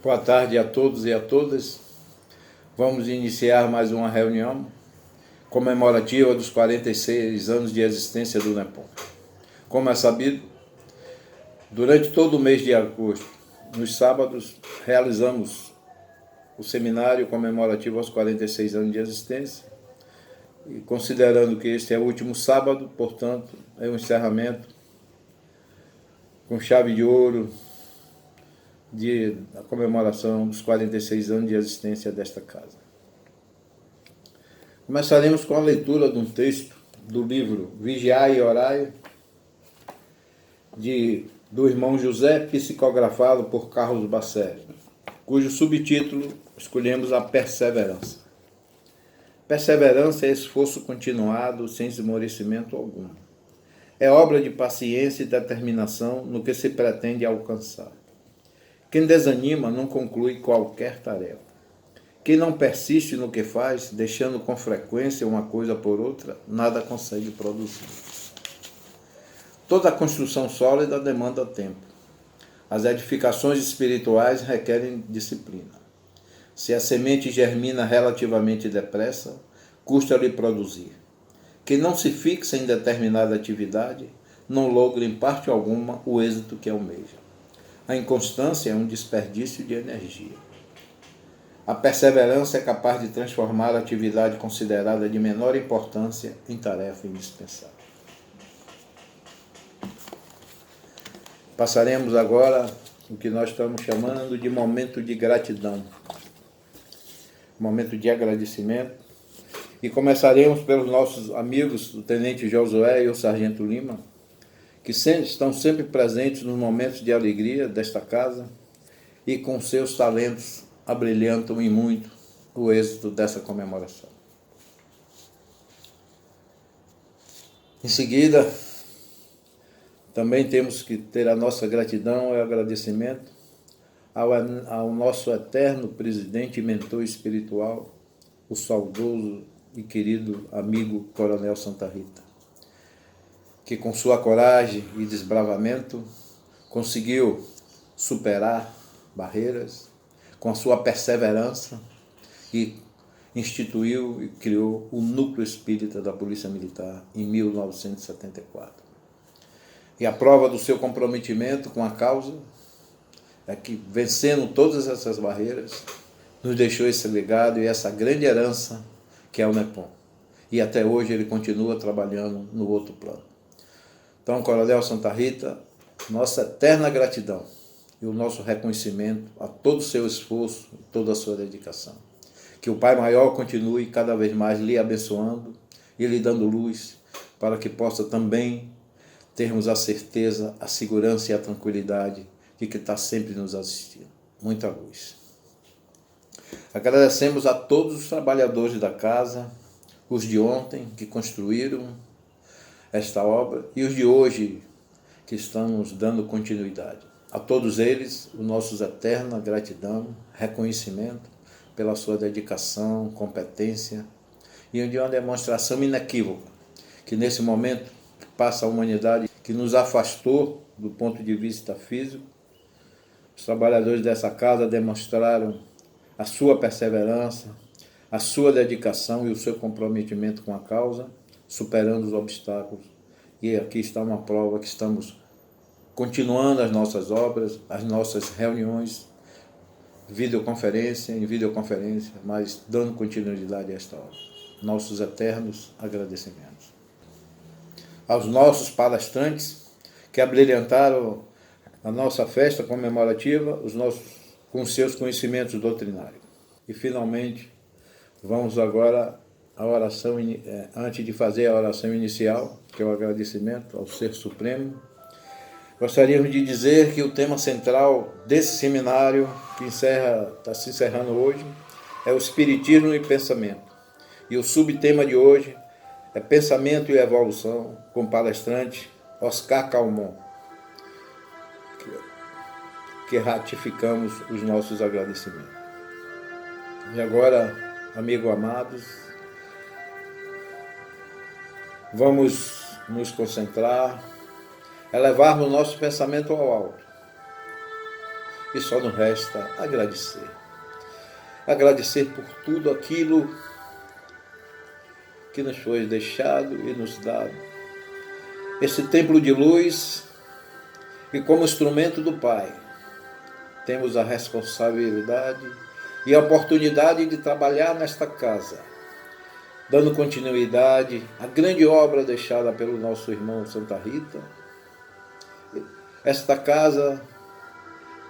Boa tarde a todos e a todas. Vamos iniciar mais uma reunião comemorativa dos 46 anos de existência do NEPOM. Como é sabido, durante todo o mês de agosto, nos sábados, realizamos o seminário comemorativo aos 46 anos de existência. E considerando que este é o último sábado, portanto, é um encerramento com chave de ouro da comemoração dos 46 anos de existência desta casa. Começaremos com a leitura de um texto do livro Vigiai e Orai, do irmão José, psicografado por Carlos Bacelli, cujo subtítulo escolhemos a perseverança. Perseverança é esforço continuado, sem esmorecimento algum. É obra de paciência e determinação no que se pretende alcançar. Quem desanima não conclui qualquer tarefa. Quem não persiste no que faz, deixando com frequência uma coisa por outra, nada consegue produzir. Toda construção sólida demanda tempo. As edificações espirituais requerem disciplina. Se a semente germina relativamente depressa, custa-lhe produzir. Quem não se fixa em determinada atividade, não logra em parte alguma o êxito que almeja. A inconstância é um desperdício de energia. A perseverança é capaz de transformar a atividade considerada de menor importância em tarefa indispensável. Passaremos agora o que nós estamos chamando de momento de gratidão, momento de agradecimento, e começaremos pelos nossos amigos, o Tenente Josué e o Sargento Lima, que estão sempre presentes nos momentos de alegria desta casa e com seus talentos abrilhantam em muito o êxito dessa comemoração. Em seguida, também temos que ter a nossa gratidão e agradecimento ao nosso eterno presidente e mentor espiritual, o saudoso e querido amigo Coronel Santa Rita, que com sua coragem e desbravamento conseguiu superar barreiras, com a sua perseverança, e instituiu e criou o Núcleo Espírita da Polícia Militar em 1974. E a prova do seu comprometimento com a causa é que, vencendo todas essas barreiras, nos deixou esse legado e essa grande herança que é o NEPOM. E até hoje ele continua trabalhando no outro plano. Então, Coronel Santa Rita, nossa eterna gratidão e o nosso reconhecimento a todo o seu esforço, toda a sua dedicação. Que o Pai Maior continue cada vez mais lhe abençoando e lhe dando luz, para que possa também termos a certeza, a segurança e a tranquilidade de que está sempre nos assistindo. Muita luz. Agradecemos a todos os trabalhadores da casa, os de ontem que construíram esta obra e os de hoje que estamos dando continuidade. A todos eles, o nosso eterna gratidão, reconhecimento pela sua dedicação, competência e de uma demonstração inequívoca que nesse momento passa a humanidade que nos afastou do ponto de vista físico. Os trabalhadores dessa casa demonstraram a sua perseverança, a sua dedicação e o seu comprometimento com a causa, superando os obstáculos. E aqui está uma prova que estamos continuando as nossas obras, as nossas reuniões, em videoconferência, mas dando continuidade a esta obra. Nossos eternos agradecimentos. Aos nossos palestrantes que abrilhantaram a nossa festa comemorativa, com seus conhecimentos doutrinários. E finalmente, vamos agora a oração, antes de fazer a oração inicial, que é o agradecimento ao Ser Supremo, gostaríamos de dizer que o tema central desse seminário, que está se encerrando hoje, é o Espiritismo e Pensamento. E o subtema de hoje é Pensamento e Evolução, com o palestrante Oscar Calmon, que ratificamos os nossos agradecimentos. E agora, amigos amados, vamos nos concentrar, elevarmos o nosso pensamento ao alto e só nos resta agradecer. Agradecer por tudo aquilo que nos foi deixado e nos dado. Esse templo de luz, e como instrumento do Pai, temos a responsabilidade e a oportunidade de trabalhar nesta casa, dando continuidade à grande obra deixada pelo nosso irmão Santa Rita. Esta casa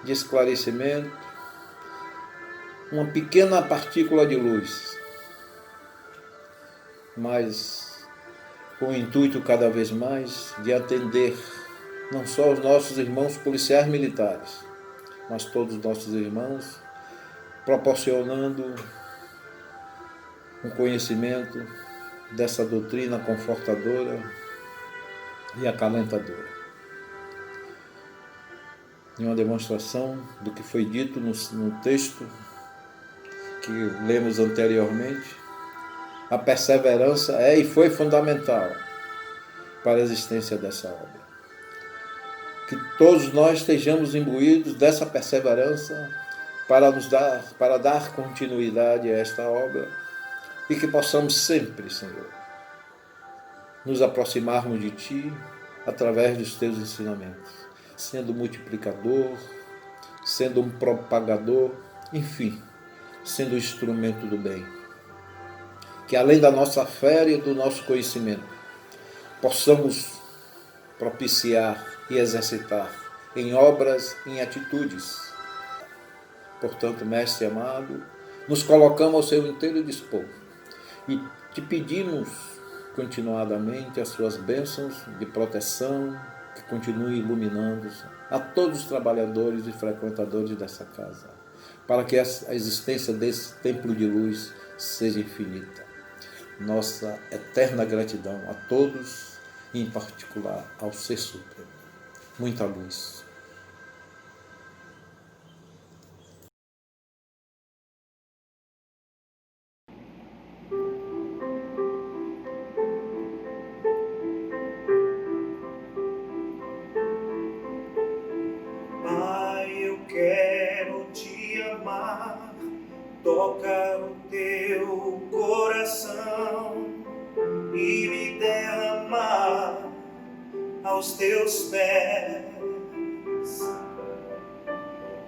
de esclarecimento, uma pequena partícula de luz, mas com o intuito cada vez mais de atender não só os nossos irmãos policiais militares, mas todos os nossos irmãos, proporcionando um conhecimento dessa doutrina confortadora e acalentadora. Em uma demonstração do que foi dito no texto que lemos anteriormente, a perseverança é e foi fundamental para a existência dessa obra. Que todos nós estejamos imbuídos dessa perseverança para dar continuidade a esta obra e que possamos sempre, Senhor, nos aproximarmos de Ti através dos Teus ensinamentos, sendo multiplicador, sendo um propagador, enfim, sendo instrumento do bem. Que além da nossa fé e do nosso conhecimento, possamos propiciar e exercitar em obras, em atitudes. Portanto, Mestre amado, nos colocamos ao seu inteiro dispor e te pedimos continuadamente as suas bênçãos de proteção, que continue iluminando a todos os trabalhadores e frequentadores dessa casa, para que a existência desse templo de luz seja infinita. Nossa eterna gratidão a todos, e em particular ao Ser Supremo. Muita luz. Pai, eu quero te amar, tocar o teu coração e me derramar aos teus pés.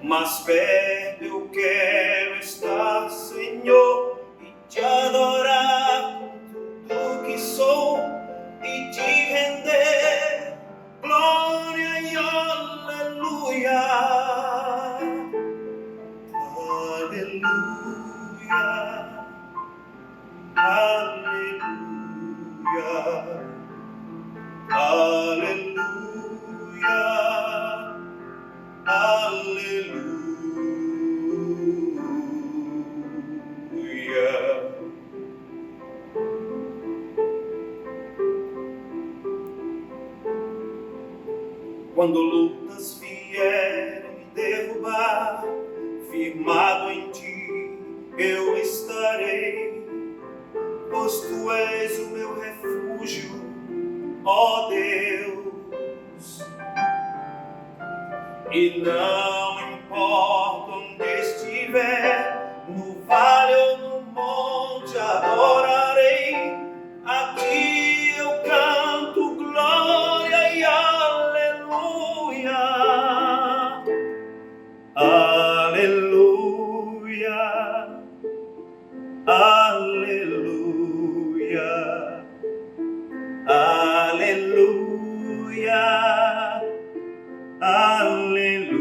Mas perto eu quero estar, Senhor, e te adorar com tudo que sou e te render glória e aleluia. Aleluia. Aleluia. Aleluia. Aleluia. Quando lutas vierem me derrubar, firmado em ti eu estarei, pois tu és o meu refúgio, ó Deus. E não importa onde estiver, no vale ou no monte, adorarei. A ti eu canto glória e aleluia. Aleluia. Aleluia. Aleluia. Aleluia.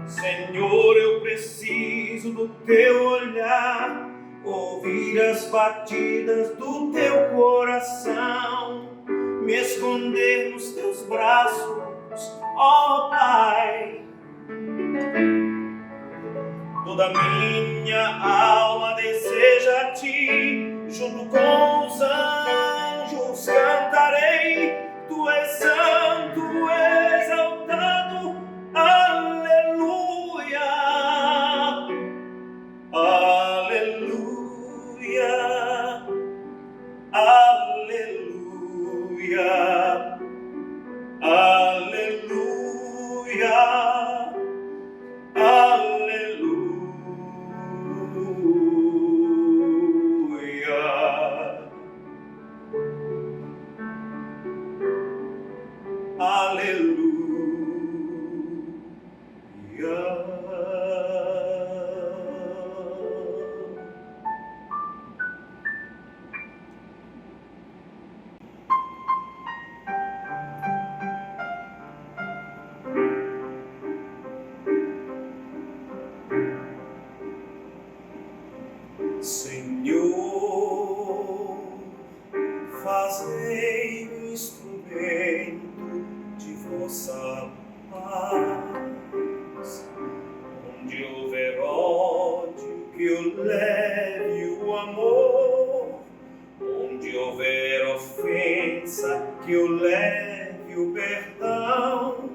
Senhor, eu preciso do teu olhar, ouvir as batidas do teu coração, me esconder nos teus braços, ó Pai. Toda minha alma deseja a ti, junto com os anjos cantarei, tu és santo, fazei-me instrumento de vossa paz. Onde houver ódio, que eu leve o amor. Onde houver ofensa, que eu leve o perdão.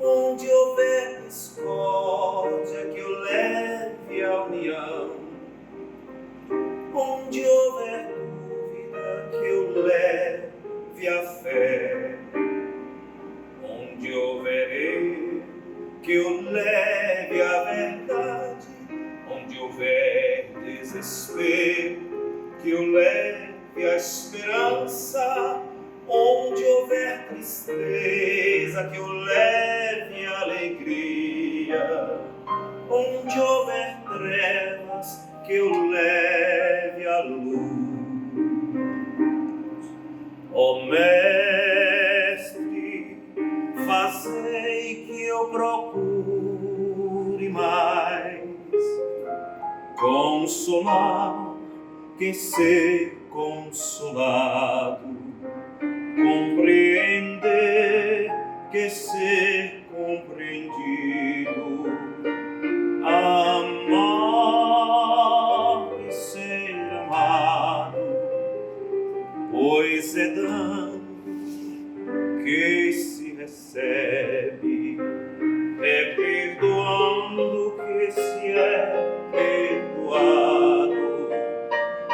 Onde houver discórdia, que eu leve a união. Onde houver dúvida, que eu leve a fé. Onde houver erro, que eu leve a verdade. Onde houver desespero, que eu leve a esperança. Onde houver tristeza, que eu leve a alegria. Onde houver trevas, que eu leve a luz. Ó Mestre, fazei que eu procure mais consolar que ser consolado, compreender que ser compreendido, amar e ser amado, pois é dando que se recebe, é perdoando que se é perdoado,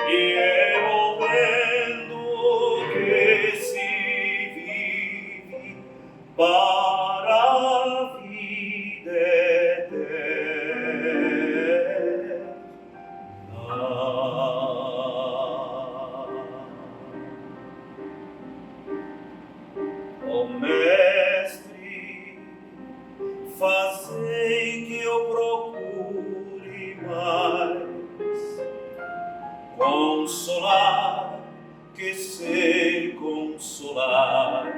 e é morrendo que se vive para a vida eterna. Ó Mestre, fazei que eu procure mais consolar que ser consolado,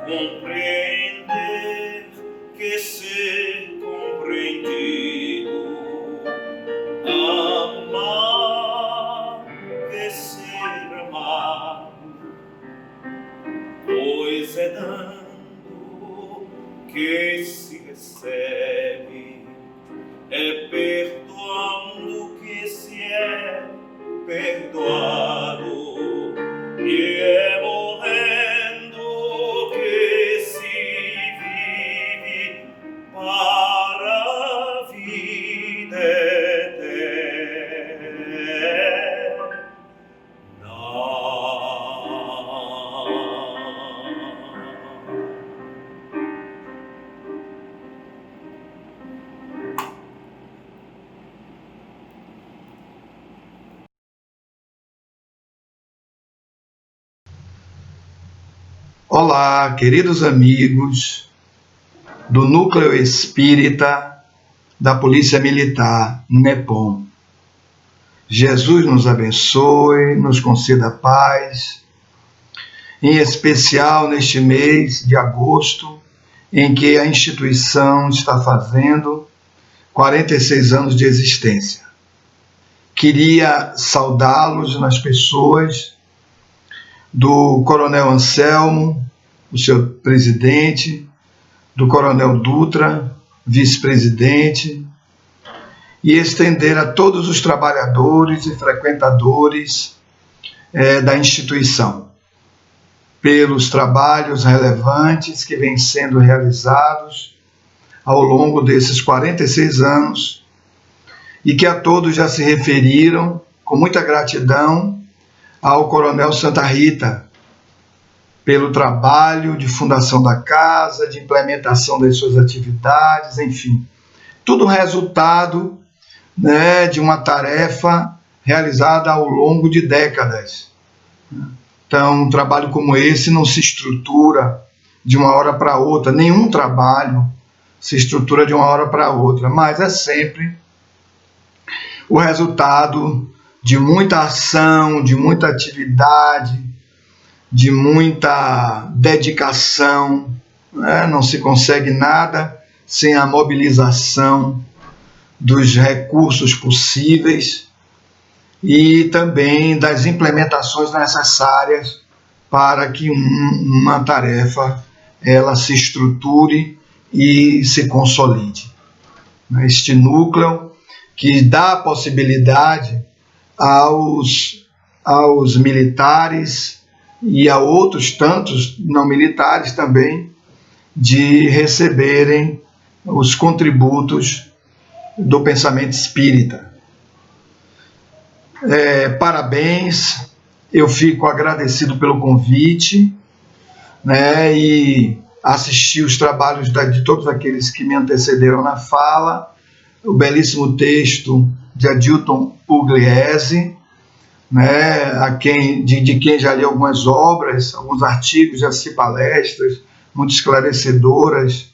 compreender que ser compreendido, amar que ser amado, pois é dando que se recebe, é perdoando que se é perdoado, e é morrendo que se vive para a vida eterna. Olá, queridos amigos do Núcleo Espírita da Polícia Militar, NEPOM. Jesus nos abençoe, nos conceda paz, em especial neste mês de agosto, em que a instituição está fazendo 46 anos de existência. Queria saudá-los nas pessoas do Coronel Anselmo, o seu presidente, do Coronel Dutra, vice-presidente, e estender a todos os trabalhadores e frequentadores da instituição, pelos trabalhos relevantes que vêm sendo realizados ao longo desses 46 anos, e que a todos já se referiram com muita gratidão ao Coronel Santa Rita, pelo trabalho de fundação da casa, de implementação das suas atividades, enfim. Tudo resultado, de uma tarefa realizada ao longo de décadas. Então, um trabalho como esse não se estrutura de uma hora para outra, nenhum trabalho se estrutura de uma hora para outra, mas é sempre o resultado de muita ação, de muita atividade, de muita dedicação. Não se consegue nada sem a mobilização dos recursos possíveis e também das implementações necessárias para que uma tarefa ela se estruture e se consolide. Este núcleo que dá a possibilidade aos militares e a outros tantos não militares também de receberem os contributos do pensamento espírita. Parabéns, eu fico agradecido pelo convite, né, e assisti os trabalhos de todos aqueles que me antecederam na fala, o belíssimo texto de Adilton Pugliese, né, de quem já li algumas obras, alguns artigos, já assisti palestras muito esclarecedoras,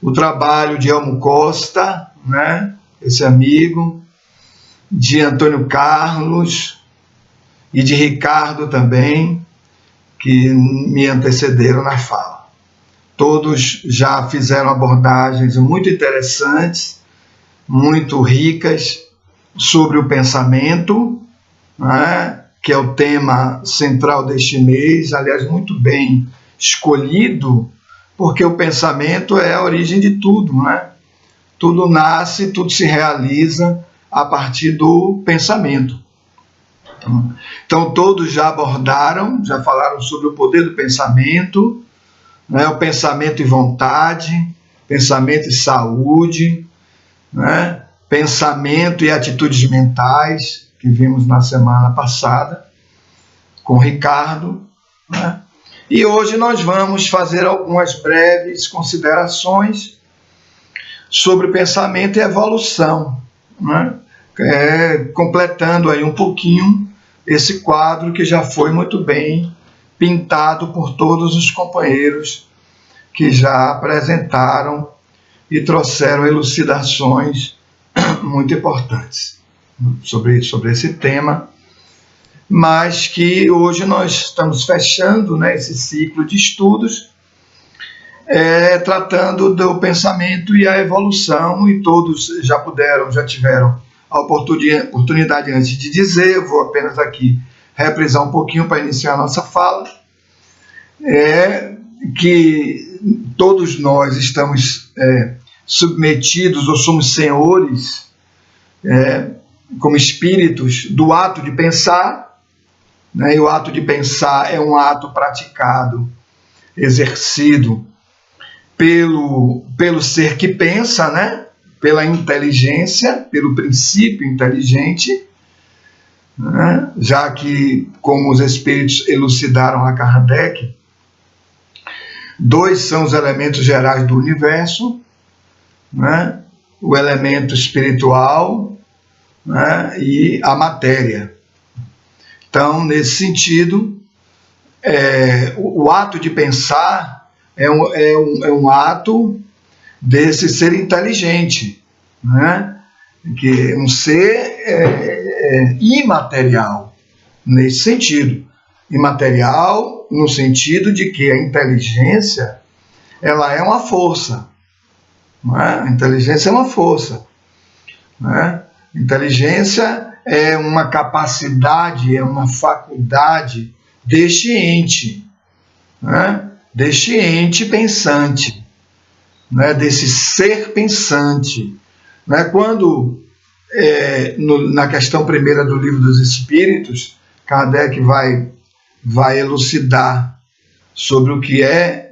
o trabalho de Elmo Costa, né, esse amigo, de Antônio Carlos e de Ricardo também, que me antecederam na fala. Todos já fizeram abordagens muito interessantes, muito ricas, sobre o pensamento, né, que é o tema central deste mês, aliás, muito bem escolhido, porque o pensamento é a origem de tudo, né? Tudo nasce, tudo se realiza a partir do pensamento. Então, todos já abordaram, já falaram sobre o poder do pensamento, né? O pensamento e vontade, pensamento e saúde, né? Pensamento e atitudes mentais, que vimos na semana passada, com o Ricardo, né? E hoje nós vamos fazer algumas breves considerações sobre pensamento e evolução, né? Completando aí um pouquinho esse quadro que já foi muito bem pintado por todos os companheiros que já apresentaram e trouxeram elucidações muito importantes sobre esse tema, mas que hoje nós estamos fechando, né, esse ciclo de estudos, tratando do pensamento e a evolução, e todos já tiveram a oportunidade antes de dizer. Eu vou apenas aqui reprisar um pouquinho para iniciar a nossa fala, que todos nós estamos submetidos ou somos senhores, como espíritos, do ato de pensar, né? E o ato de pensar é um ato praticado, exercido pelo ser que pensa, né? Pela inteligência, pelo princípio inteligente, né? Já que, como os espíritos elucidaram a Kardec, dois são os elementos gerais do universo, né? O elemento espiritual, né? E a matéria. Então, nesse sentido, o ato de pensar é um ato desse ser inteligente, né? Que é um ser imaterial, nesse sentido. Imaterial no sentido de que a inteligência ela é uma força, não é? A inteligência é uma força, né? Inteligência é uma capacidade, é uma faculdade deste ente, né? Deste ente pensante, né? Desse ser pensante, né? Quando, na questão primeira do Livro dos Espíritos, Kardec vai elucidar sobre o que é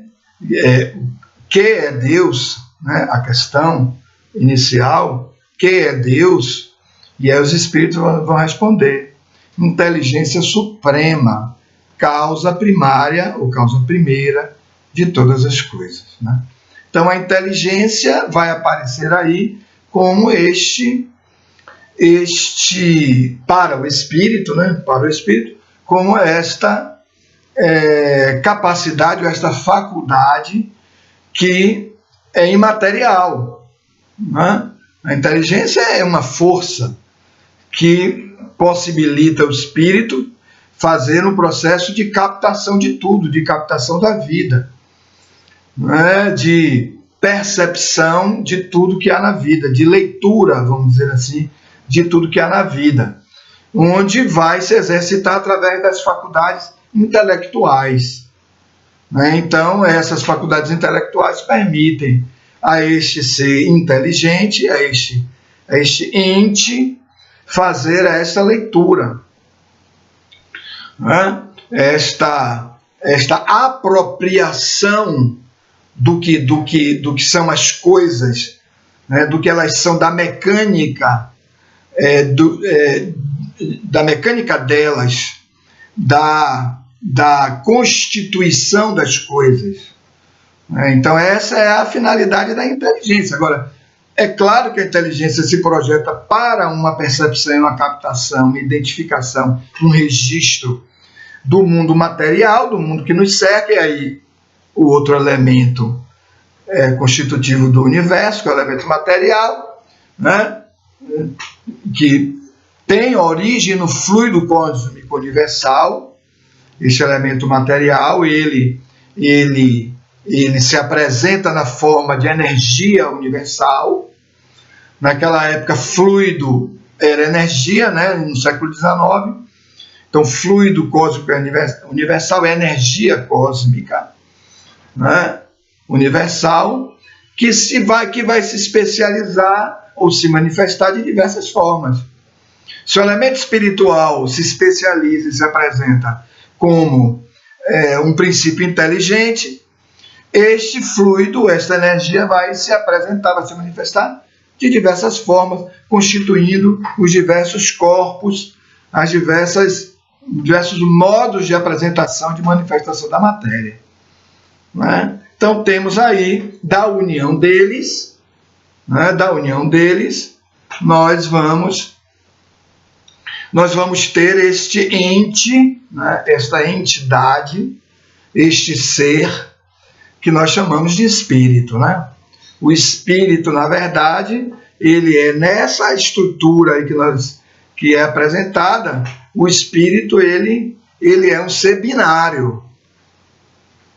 Deus, né? A questão inicial, que é Deus, e aí os espíritos vão responder: inteligência suprema, causa primária ou causa primeira de todas as coisas, né? Então a inteligência vai aparecer aí como para o espírito, né? Para o espírito, como esta capacidade ou esta faculdade que é imaterial, né? A inteligência é uma força que possibilita o espírito fazer um processo de captação de tudo, de captação da vida, né? De percepção de tudo que há na vida, de leitura, vamos dizer assim, de tudo que há na vida. onde vai se exercitar através das faculdades intelectuais. Né? Então, essas faculdades intelectuais permitem a este ser inteligente, a este ente, fazer essa leitura. Né? Esta apropriação do que são as coisas, né? Do que elas são, da mecânica, da mecânica delas, da constituição das coisas. Então, essa é a finalidade da inteligência. Agora, é claro que a inteligência se projeta para uma percepção, uma captação, uma identificação, um registro do mundo material, do mundo que nos cerca, e aí o outro elemento constitutivo do universo, que é o elemento material, né? Que tem origem no fluido cósmico universal. Este elemento material, ele se apresenta na forma de energia universal. Naquela época, fluido era energia, né? No século XIX. Então, fluido cósmico universal é energia cósmica, né? Universal, que vai se especializar ou se manifestar de diversas formas. Se o elemento espiritual se especializa e se apresenta como um princípio inteligente, este fluido, esta energia vai se apresentar, vai se manifestar de diversas formas, constituindo os diversos corpos, as diversos modos de apresentação, de manifestação da matéria. Né? Então, temos aí, da união deles, né? nós vamos ter este ente, né? Esta entidade, este ser, que nós chamamos de espírito. Né? O espírito, na verdade, ele é nessa estrutura aí que é apresentada. O espírito, ele é um ser binário.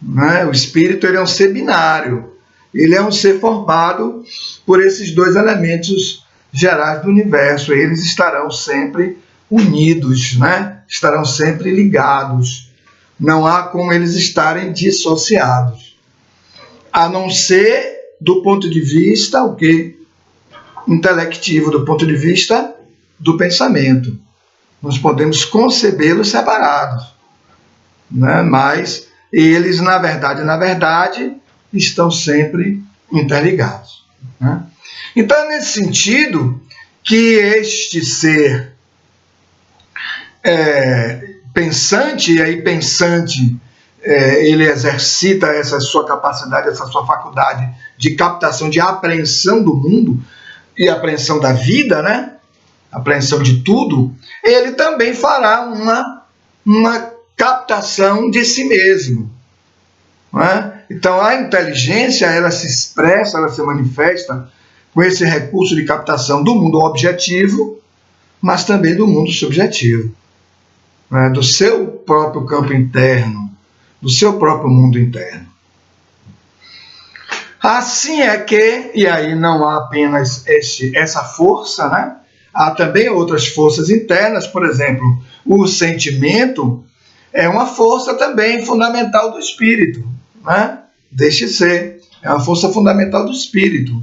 Né? O espírito, ele é um ser binário. Ele é um ser formado por esses dois elementos gerais do universo. Eles estarão sempre unidos, né? Estarão sempre ligados. Não há como eles estarem dissociados. A não ser do ponto de vista intelectivo, do ponto de vista do pensamento. Nós podemos concebê-los separados, né? Mas eles, na verdade, estão sempre interligados. Né? Então, é nesse sentido que este ser pensante, e aí pensante, ele exercita essa sua capacidade, essa sua faculdade de captação, de apreensão do mundo e apreensão da vida, né? Apreensão de tudo. Ele também fará uma captação de si mesmo. Né? Então, a inteligência, ela se expressa, ela se manifesta com esse recurso de captação do mundo objetivo, mas também do mundo subjetivo, né? Do seu próprio campo interno, do seu próprio mundo interno. Assim é que, e aí não há apenas essa força, né? Há também outras forças internas. Por exemplo, o sentimento é uma força também fundamental do espírito, né? Deste ser, é uma força fundamental do espírito,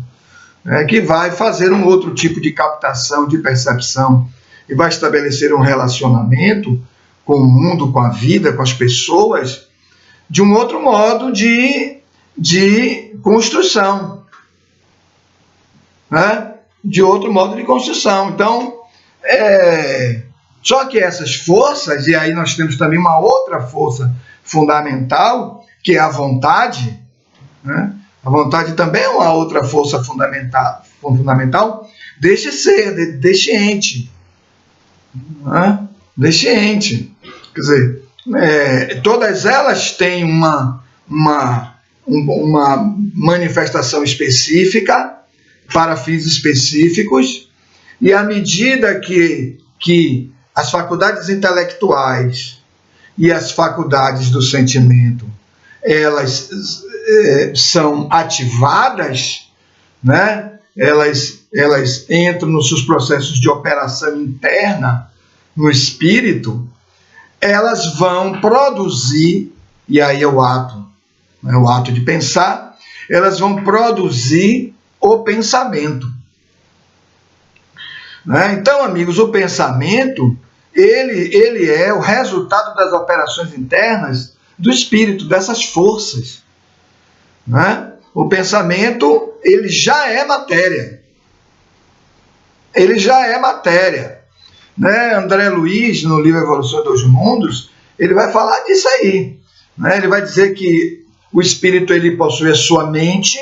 né? Que vai fazer um outro tipo de captação, de percepção, e vai estabelecer um relacionamento com o mundo, com a vida, com as pessoas, de um outro modo de construção, né? De outro modo de construção. Então, só que essas forças, e aí nós temos também uma outra força fundamental, que é a vontade, né? A vontade também é uma outra força fundamental deste ser, deste ente, né? Deste ente. Quer dizer, todas elas têm uma manifestação específica para fins específicos, e à medida que as faculdades intelectuais e as faculdades do sentimento elas são ativadas, né? Elas entram nos seus processos de operação interna, no espírito, elas vão produzir, e aí é o ato de pensar, elas vão produzir o pensamento. Né? Então, amigos, o pensamento, ele é o resultado das operações internas do espírito, dessas forças. Né? O pensamento, ele já é matéria. Ele já é matéria. Né? André Luiz, no livro Evolução dos Mundos, ele vai falar disso aí. Né? Ele vai dizer que o espírito ele possui a sua mente,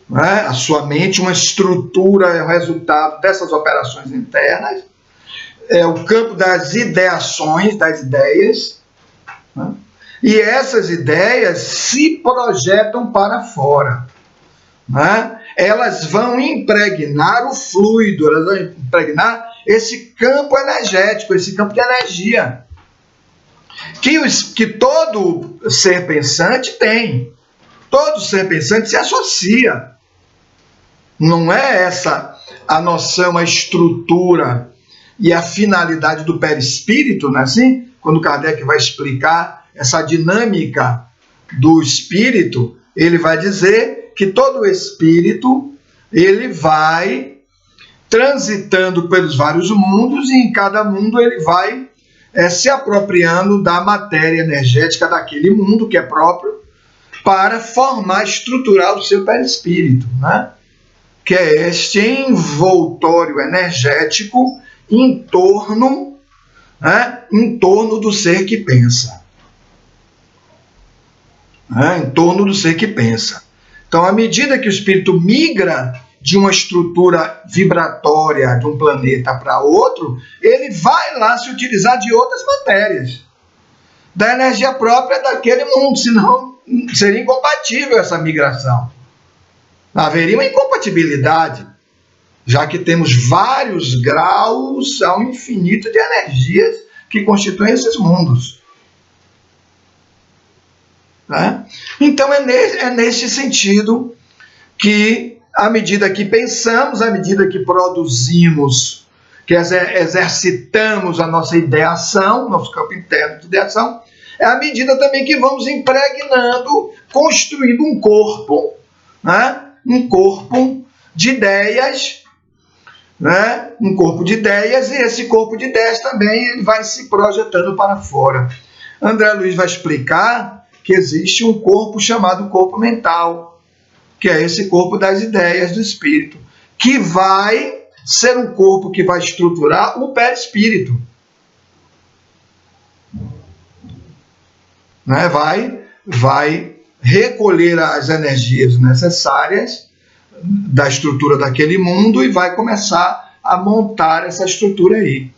né? A sua mente, uma estrutura, é o resultado dessas operações internas, é o campo das ideações, das ideias, né? E essas ideias se projetam para fora. Né? Elas vão impregnar o fluido, elas vão impregnar esse campo energético, esse campo de energia, que todo ser pensante tem. Todo ser pensante se associa. Não é essa a noção, a estrutura e a finalidade do perispírito, não é assim? Quando Kardec vai explicar essa dinâmica do espírito, ele vai dizer que todo espírito ele vai transitando pelos vários mundos, e em cada mundo ele vai se apropriando da matéria energética daquele mundo que é próprio, para formar, estruturar o seu perispírito, né? Que é este envoltório energético em torno do ser que pensa. Né? Em torno do ser que pensa. Então, à medida que o espírito migra de uma estrutura vibratória de um planeta para outro, ele vai lá se utilizar de outras matérias, da energia própria daquele mundo, senão seria incompatível essa migração. Haveria uma incompatibilidade, já que temos vários graus ao infinito de energias que constituem esses mundos. Né? Então é neste sentido que, à medida que pensamos, à medida que produzimos, que exercitamos a nossa ideação, nosso campo interno de ideação, é à medida também que vamos impregnando, construindo um corpo, né? Um corpo de ideias, né? Um corpo de ideias, e esse corpo de ideias também ele vai se projetando para fora. André Luiz vai explicar que existe um corpo chamado corpo mental, que é esse corpo das ideias do espírito, que vai ser um corpo que vai estruturar o perispírito. Né? Vai recolher as energias necessárias da estrutura daquele mundo e vai começar a montar essa estrutura aí.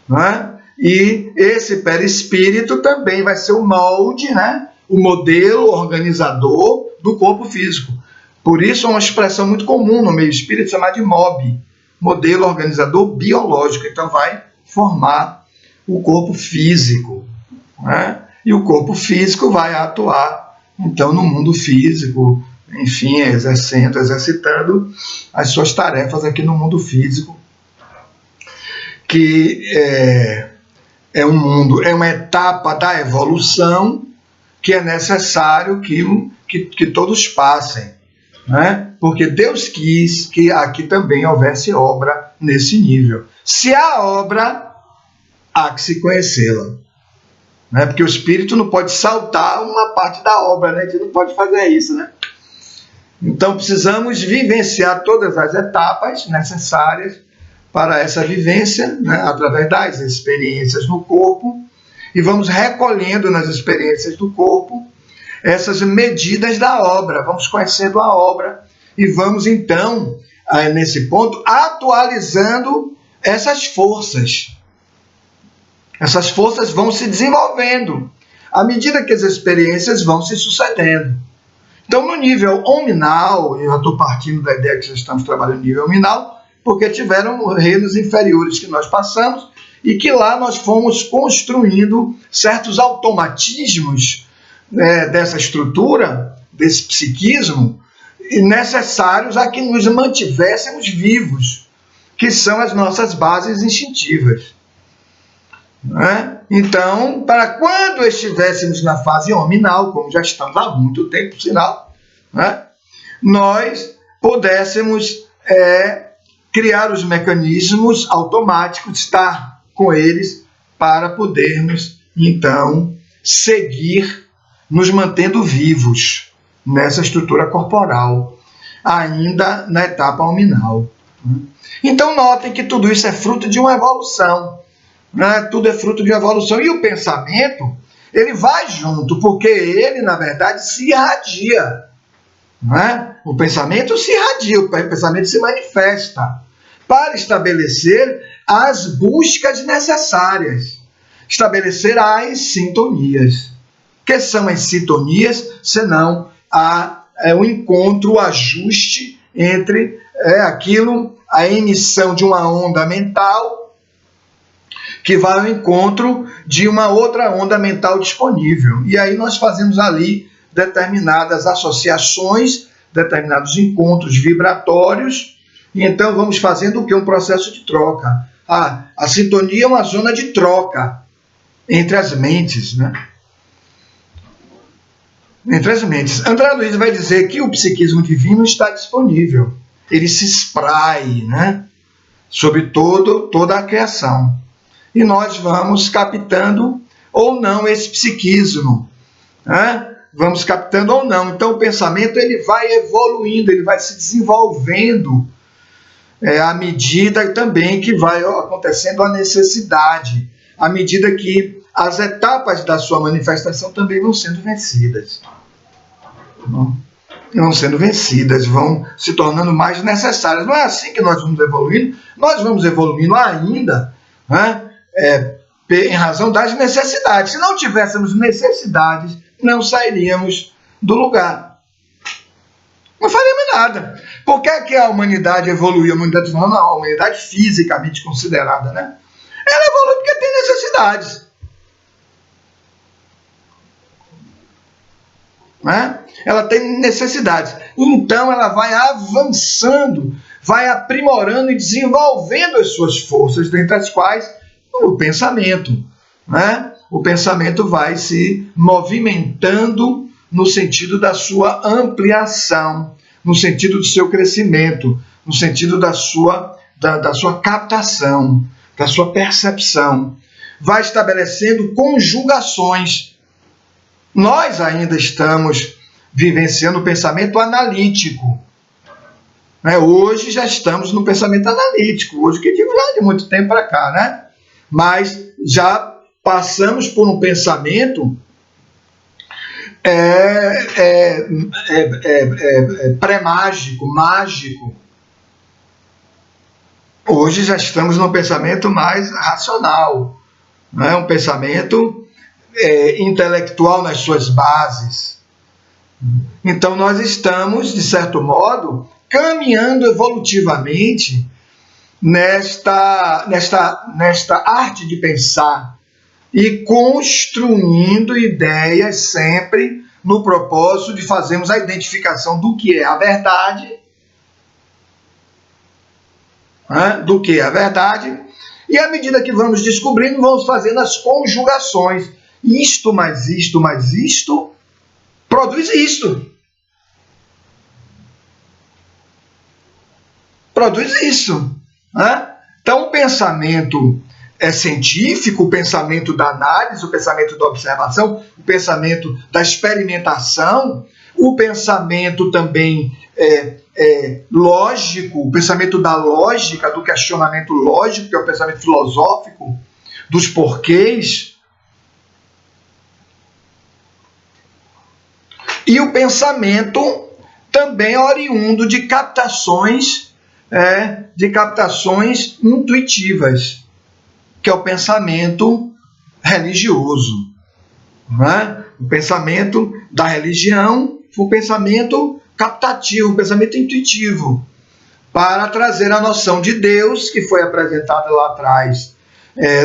Né? E esse perispírito também vai ser o molde, né? O modelo organizador do corpo físico. Por isso é uma expressão muito comum no meio espírita chamada de MOB, modelo organizador biológico. Então vai formar o corpo físico, né? E o corpo físico vai atuar, então, no mundo físico, enfim, exercitando as suas tarefas aqui no mundo físico, que é um mundo, é uma etapa da evolução que é necessário que todos passem, né? Porque Deus quis que aqui também houvesse obra nesse nível. Se há obra, há que se conhecê-la. Né? Porque o espírito não pode saltar uma parte da obra, né? A gente não pode fazer isso, né? Então precisamos vivenciar todas as etapas necessárias para essa vivência, né? Através das experiências no corpo, e vamos recolhendo nas experiências do corpo essas medidas da obra, vamos conhecendo a obra e vamos então, nesse ponto, atualizando essas forças. Essas forças vão se desenvolvendo à medida que as experiências vão se sucedendo. Então, no nível hominal, eu estou partindo da ideia que já estamos trabalhando no nível hominal, porque tiveram reinos inferiores que nós passamos e que lá nós fomos construindo certos automatismos dessa estrutura, desse psiquismo, necessários a que nos mantivéssemos vivos, que são as nossas bases instintivas. né? Então, para quando estivéssemos na fase hominal, como já estamos há muito tempo, sinal, né? Nós pudéssemos criar os mecanismos automáticos, estar com eles para podermos, então, seguir nos mantendo vivos nessa estrutura corporal, ainda na etapa hominal. Então, notem que tudo isso é fruto de uma evolução, né? Tudo é fruto de uma evolução. E o pensamento, ele vai junto, porque ele, na verdade, se irradia. Né? O pensamento se irradia, o pensamento se manifesta para estabelecer as buscas necessárias, estabelecer as sintonias. O que são as sintonias? Senão o encontro, o ajuste entre a emissão de uma onda mental que vai ao encontro de uma outra onda mental disponível. E aí nós fazemos ali determinadas associações, determinados encontros vibratórios, e então vamos fazendo o que? Um processo de troca. A sintonia é uma zona de troca entre as mentes, né? Entre as mentes. André Luiz vai dizer que o psiquismo divino está disponível. Ele se espraia, né? Sobre toda a criação. E nós vamos captando ou não esse psiquismo, né? Vamos captando ou não. Então o pensamento ele vai evoluindo, ele vai se desenvolvendo à medida também que vai acontecendo a necessidade, à medida que as etapas da sua manifestação também vão sendo vencidas. Vão sendo vencidas, vão se tornando mais necessárias. Não é assim que nós vamos evoluindo? Nós vamos evoluindo ainda, né? Em razão das necessidades. Se não tivéssemos necessidades, não sairíamos do lugar. Não faríamos nada. Por que é que a humanidade evoluiu? A humanidade, não, a humanidade fisicamente considerada, né? Ela evolui porque tem necessidades. Né? Ela tem necessidades. Então ela vai avançando, vai aprimorando e desenvolvendo as suas forças, dentre as quais o pensamento. Né? O pensamento vai se movimentando no sentido da sua ampliação, no sentido do seu crescimento, no sentido da sua captação, da sua percepção. Vai estabelecendo conjugações. Nós ainda estamos vivenciando o pensamento analítico. Né? Hoje já estamos no pensamento analítico. Hoje, que digo, já de muito tempo para cá, né? Mas já passamos por um pensamento pré-mágico, mágico. Hoje já estamos num pensamento mais racional, né? Um pensamento intelectual nas suas bases. Então nós estamos, de certo modo, caminhando evolutivamente nesta arte de pensar e construindo ideias sempre no propósito de fazermos a identificação do que é a verdade, né? Do que é a verdade, e à medida que vamos descobrindo, vamos fazendo as conjugações. Isto mais isto mais isto produz isto. Produz isso. Né? Então o pensamento científico, o pensamento da análise, o pensamento da observação, o pensamento da experimentação, o pensamento também lógico, o pensamento da lógica, do questionamento lógico, que é o pensamento filosófico, dos porquês, e o pensamento também oriundo de captações intuitivas, que é o pensamento religioso. Né? O pensamento da religião, o pensamento captativo, o pensamento intuitivo, para trazer a noção de Deus, que foi apresentada lá atrás,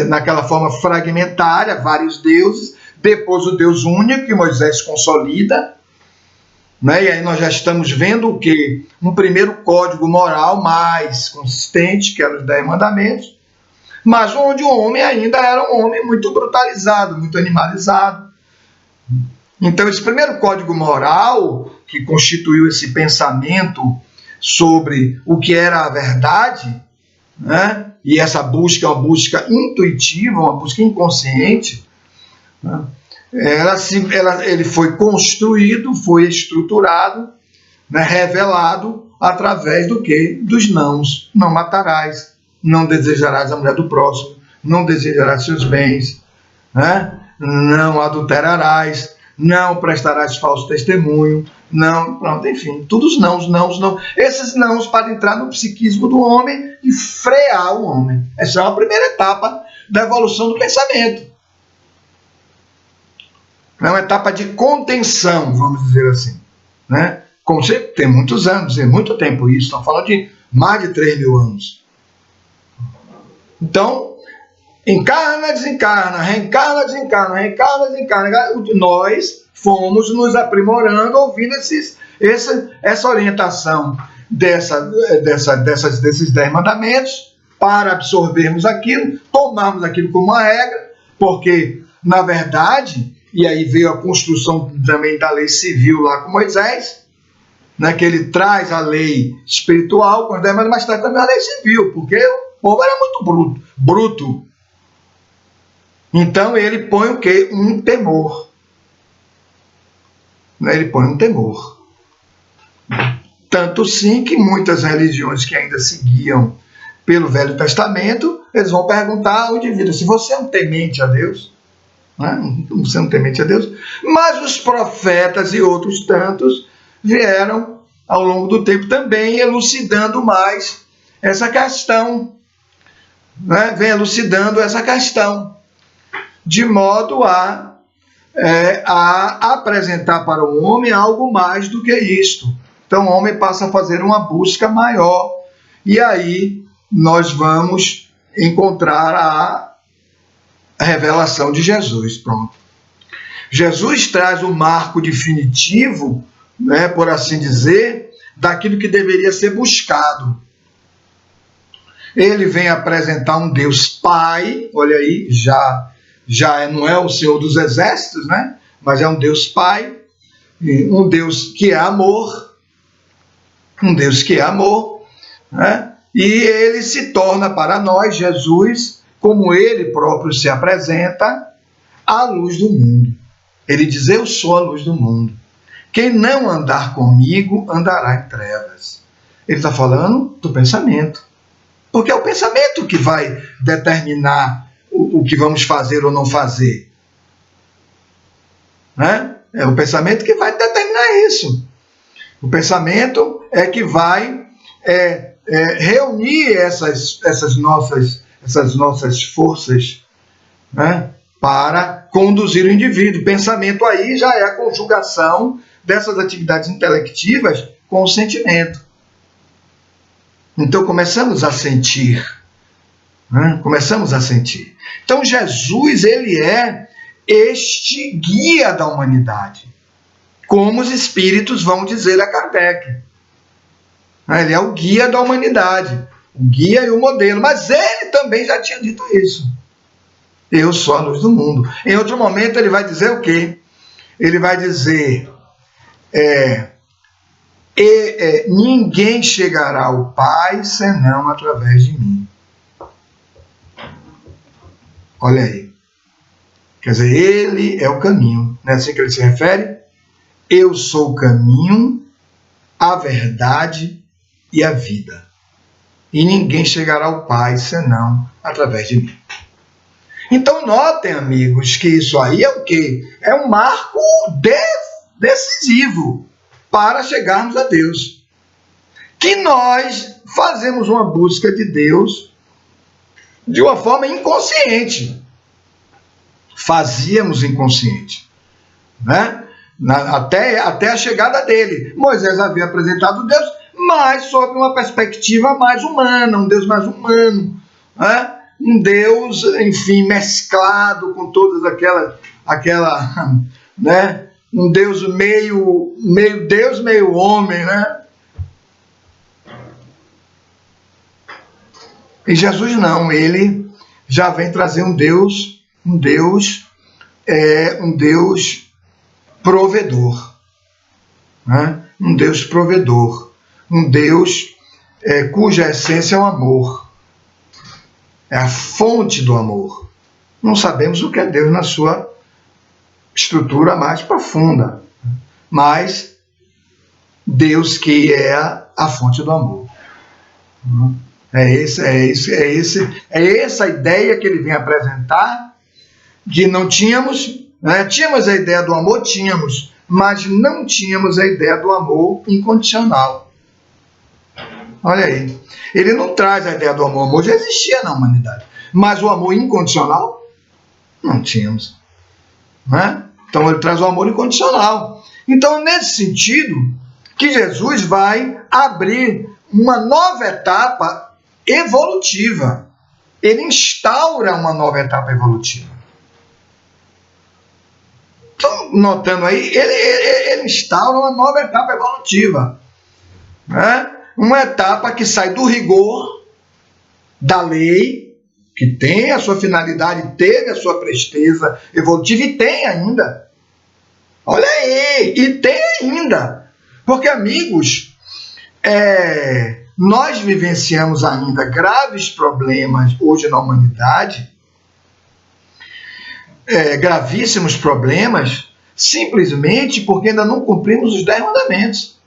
naquela forma fragmentária, vários deuses, depois o Deus único, que Moisés consolida, né? E aí nós já estamos vendo o quê? Um primeiro código moral mais consistente, que é os 10 mandamentos. mas onde o homem ainda era um homem muito brutalizado, muito animalizado. Então, esse primeiro código moral, que constituiu esse pensamento sobre o que era a verdade, né? E essa busca é uma busca intuitiva, uma busca inconsciente, né? Ele foi construído, foi estruturado, né? Revelado através do quê? Dos nãos. Não matarás, não desejarás a mulher do próximo, não desejarás seus bens, né? Não adulterarás, não prestarás falso testemunho, não, pronto, enfim, todos não. Esses nãos para entrar no psiquismo do homem e frear o homem. Essa é a primeira etapa da evolução do pensamento. É uma etapa de contenção, vamos dizer assim, né? Como você tem muitos anos, tem muito tempo isso, estamos falando de mais de 3.000 anos. Então, encarna, desencarna, reencarna, desencarna, reencarna, desencarna. Nós fomos nos aprimorando ouvindo essa orientação desses 10 mandamentos para absorvermos aquilo, tomarmos aquilo como uma regra, porque, na verdade, e aí veio a construção também da lei civil lá com Moisés, né, que ele traz a lei espiritual com os 10 mandamentos, mas traz também a lei civil, porque o povo era muito bruto. Então ele põe o quê? Um temor. Ele põe um temor. Tanto sim que muitas religiões que ainda seguiam pelo Velho Testamento, eles vão perguntar ao indivíduo, se você é um temente a Deus, né? Você é um temente a Deus, mas os profetas e outros tantos vieram ao longo do tempo também elucidando mais essa questão, né? Vem elucidando essa questão, de modo a apresentar para o homem algo mais do que isto. Então o homem passa a fazer uma busca maior, e aí nós vamos encontrar a revelação de Jesus. Pronto. Jesus traz o marco definitivo, né, por assim dizer, daquilo que deveria ser buscado. Ele vem apresentar um Deus Pai, olha aí, já não é o Senhor dos Exércitos, né? Mas é um Deus Pai, um Deus que é amor, né? E ele se torna para nós, Jesus, como ele próprio se apresenta, a luz do mundo. Ele diz, eu sou a luz do mundo. Quem não andar comigo, andará em trevas. Ele está falando do pensamento. Porque é o pensamento que vai determinar o que vamos fazer ou não fazer. Né? É o pensamento que vai determinar isso. O pensamento é que vai reunir essas nossas forças, né, para conduzir o indivíduo. O pensamento aí já é a conjugação dessas atividades intelectivas com o sentimento. Então começamos a sentir. Né? Começamos a sentir. Então Jesus, ele é este guia da humanidade, como os espíritos vão dizer a Kardec. Ele é o guia da humanidade, o guia e o modelo, mas ele também já tinha dito isso. Eu sou a luz do mundo. Em outro momento ele vai dizer o quê? Ele vai dizer, ninguém chegará ao Pai senão através de mim. Olha aí. Quer dizer, ele é o caminho. Não é assim que ele se refere? Eu sou o caminho, a verdade e a vida. E ninguém chegará ao Pai senão através de mim. Então notem, amigos, que isso aí é o quê? É um marco decisivo para chegarmos a Deus. Que nós fazemos uma busca de Deus de uma forma inconsciente. Fazíamos inconsciente, né? Até a chegada dele. Moisés havia apresentado Deus, mas sob uma perspectiva mais humana, um Deus mais humano, né? Um Deus, enfim, mesclado com todas aquela, né? Um Deus meio Deus, meio homem, né? E Jesus não, ele já vem trazer um Deus provedor, né? Um Deus provedor, um Deus cuja essência é o amor, é a fonte do amor. Não sabemos o que é Deus na sua estrutura mais profunda, mas Deus que é a fonte do amor. É essa a ideia que ele vem apresentar, que não tínhamos, né? Tínhamos a ideia do amor, tínhamos, mas não tínhamos a ideia do amor incondicional. Olha aí, ele não traz a ideia do amor, o amor já existia na humanidade, mas o amor incondicional não tínhamos, né? Então ele traz o amor incondicional. Então, nesse sentido, que Jesus vai abrir uma nova etapa evolutiva. Ele instaura uma nova etapa evolutiva. Estão notando aí? Ele instaura uma nova etapa evolutiva, né? Uma etapa que sai do rigor da lei, que tem a sua finalidade, teve a sua presteza evolutiva e tem ainda. Olha aí, e tem ainda. Porque, amigos, nós vivenciamos ainda graves problemas hoje na humanidade, gravíssimos problemas, simplesmente porque ainda não cumprimos os 10 mandamentos.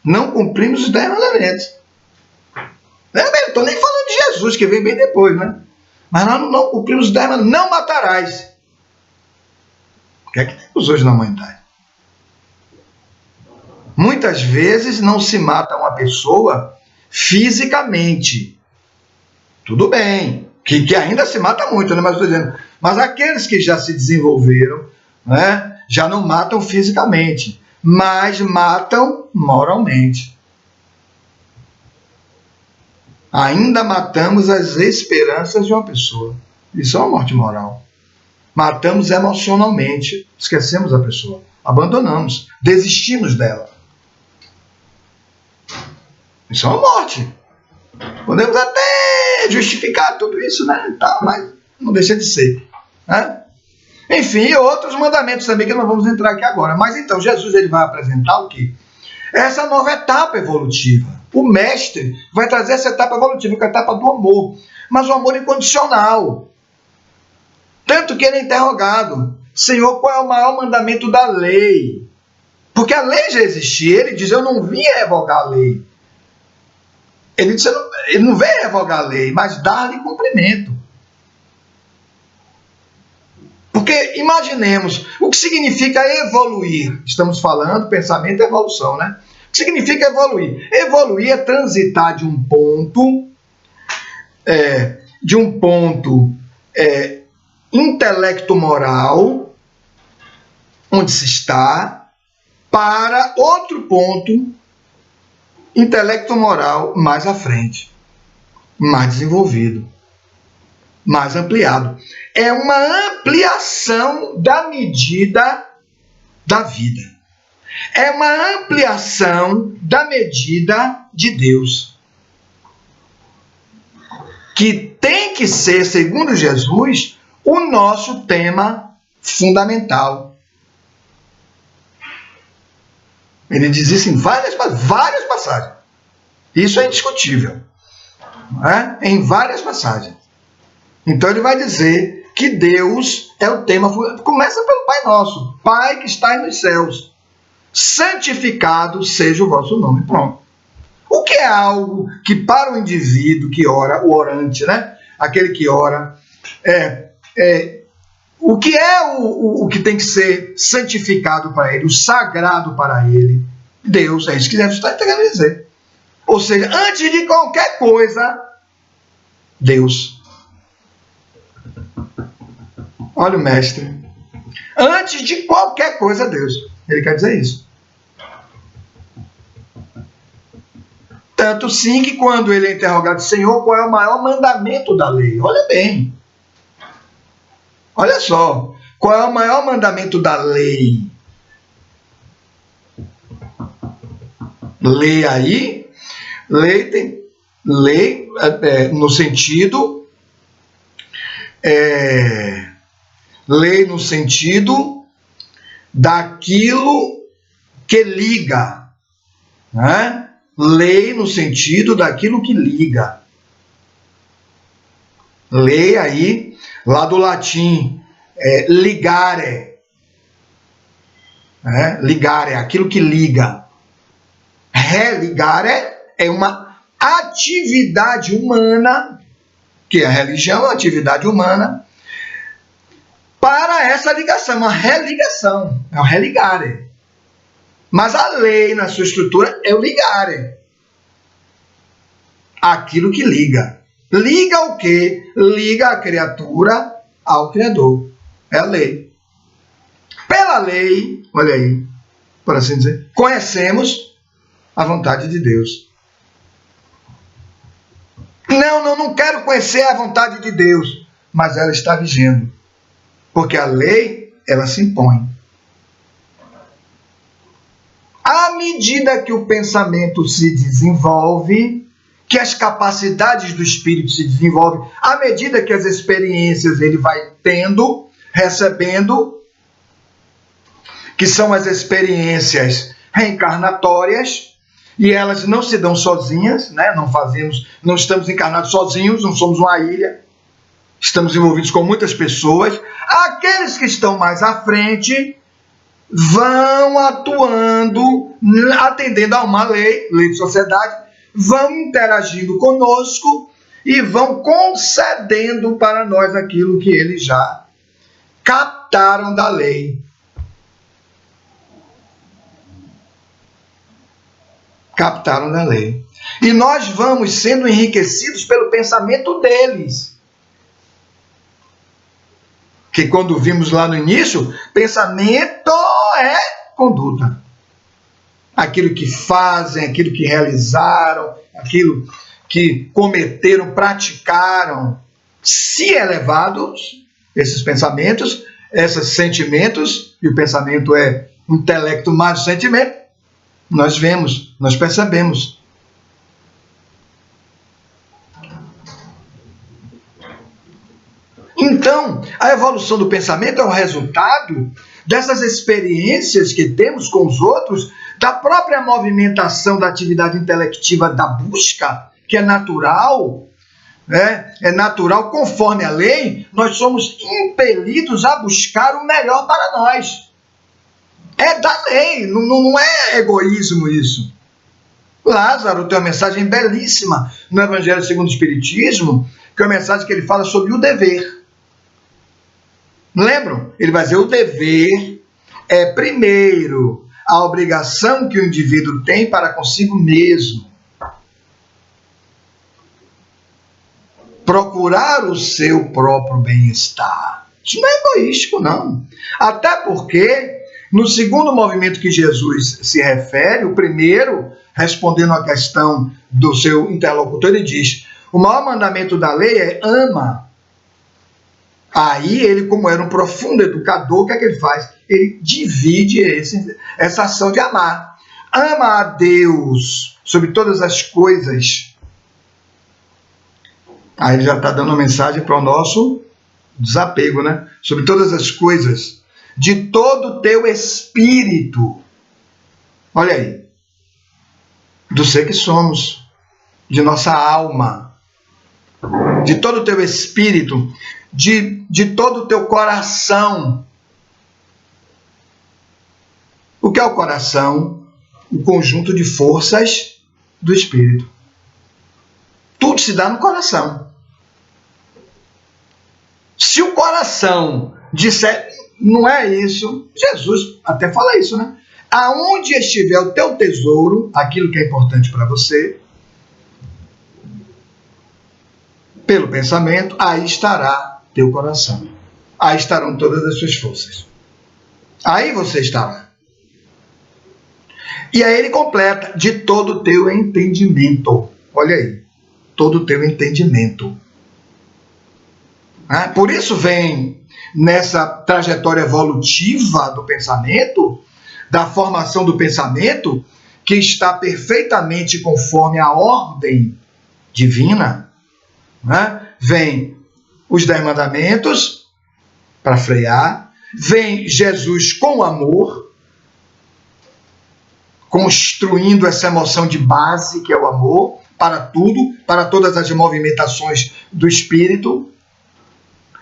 Não cumprimos os 10 mandamentos. Não estou nem falando de Jesus, que vem bem depois, né? Mas nós não cumprimos os 10 mandamentos. Não matarás. O que é que temos hoje na humanidade? Muitas vezes não se mata uma pessoa fisicamente. Tudo bem, que ainda se mata muito, né? Mas estou dizendo, mas aqueles que já se desenvolveram, né, já não matam fisicamente, mas matam moralmente. Ainda matamos as esperanças de uma pessoa. Isso é uma morte moral. Matamos emocionalmente, esquecemos a pessoa, abandonamos, desistimos dela. Isso é uma morte. Podemos até justificar tudo isso, né? Mas não deixa de ser, né? Enfim, e outros mandamentos também que não vamos entrar aqui agora. Mas então, Jesus ele vai apresentar o quê? Essa nova etapa evolutiva. O mestre vai trazer essa etapa evolutiva, que é a etapa do amor. Mas o amor incondicional. Tanto que ele é interrogado: Senhor, qual é o maior mandamento da lei? Porque a lei já existia. Ele diz: eu não vim revogar a lei. Ele diz: ele não veio revogar a lei, mas dar-lhe cumprimento. Porque imaginemos o que significa evoluir. Estamos falando pensamento e evolução, né? O que significa evoluir? Evoluir é transitar de um ponto intelecto-moral, onde se está, para outro ponto intelecto-moral mais à frente, mais desenvolvido, mais ampliado. É uma ampliação da medida da vida. É uma ampliação da medida de Deus. Que tem que ser, segundo Jesus, o nosso tema fundamental. Ele diz isso em várias passagens. Isso é indiscutível. Não é? Em várias passagens. Então ele vai dizer que Deus é o tema. Começa pelo Pai Nosso. Pai que está nos céus, santificado seja o vosso nome. Pronto. O que é algo que para o indivíduo que ora, o orante, né? Aquele que ora, o que é o que tem que ser santificado para ele, o sagrado para ele? Deus, é isso que Jesus está querendo dizer. Ou seja, antes de qualquer coisa, Deus. Olha o mestre. Antes de qualquer coisa, Deus. Ele quer dizer isso. Tanto sim que quando ele é interrogado, Senhor, qual é o maior mandamento da lei? Olha bem. Olha só. Qual é o maior mandamento da lei? Lê aí. Lei no sentido daquilo que liga, né? Lei no sentido daquilo que liga. Lei aí, lá do latim, ligare. Ligare, aquilo que liga. Religare é uma atividade humana, que a religião é uma atividade humana, para essa ligação, uma religação, é o religare. Mas a lei, na sua estrutura, é o ligare. Aquilo que liga. Liga o quê? Liga a criatura ao Criador. É a lei. Pela lei, olha aí, por assim dizer, conhecemos a vontade de Deus. Não quero conhecer a vontade de Deus, mas ela está vigendo. Porque a lei, ela se impõe. À medida que o pensamento se desenvolve, que as capacidades do espírito se desenvolvem, à medida que as experiências ele vai tendo, recebendo, que são as experiências reencarnatórias, e elas não se dão sozinhas, né? Não estamos encarnados sozinhos, não somos uma ilha, estamos envolvidos com muitas pessoas. Aqueles que estão mais à frente vão atuando, atendendo a uma lei de sociedade, vão interagindo conosco e vão concedendo para nós aquilo que eles já captaram da lei. Captaram da lei. E nós vamos sendo enriquecidos pelo pensamento deles. Que quando vimos lá no início, pensamento é conduta. Aquilo que fazem, aquilo que realizaram, aquilo que cometeram, praticaram. Se elevados, esses pensamentos, esses sentimentos, e o pensamento é o intelecto mais o sentimento, nós vemos, nós percebemos. Então, a evolução do pensamento é o resultado dessas experiências que temos com os outros, da própria movimentação da atividade intelectiva da busca, que é natural, né? É natural, conforme a lei, nós somos impelidos a buscar o melhor para nós. É da lei, não é egoísmo isso. Lázaro tem uma mensagem belíssima no Evangelho segundo o Espiritismo, que é uma mensagem que ele fala sobre o dever. Lembram? Ele vai dizer, o dever é, primeiro, a obrigação que o indivíduo tem para consigo mesmo. Procurar o seu próprio bem-estar. Isso não é egoístico, não. Até porque, no segundo movimento que Jesus se refere, o primeiro, respondendo à questão do seu interlocutor, ele diz, o maior mandamento da lei é ama. Aí ele, como era um profundo educador, o que é que ele faz? Ele divide essa ação de amar. Ama a Deus sobre todas as coisas. Aí ele já está dando uma mensagem para o nosso desapego, né? Sobre todas as coisas. De todo o teu espírito. Olha aí. Do ser que somos. De nossa alma. De todo o teu espírito. De todo o teu coração. O que é o coração? O conjunto de forças do espírito. Tudo se dá no coração. Se o coração disser, não é isso, Jesus até fala isso, né? Aonde estiver o teu tesouro, aquilo que é importante para você, pelo pensamento, aí estará teu coração. Aí estarão todas as suas forças. Aí você estará. E aí ele completa, de todo o teu entendimento. Olha aí, todo o teu entendimento. Por isso vem nessa trajetória evolutiva do pensamento, da formação do pensamento, que está perfeitamente conforme a ordem divina, né? Vem os 10 mandamentos para frear, vem Jesus com amor, construindo essa emoção de base que é o amor para tudo, para todas as movimentações do espírito.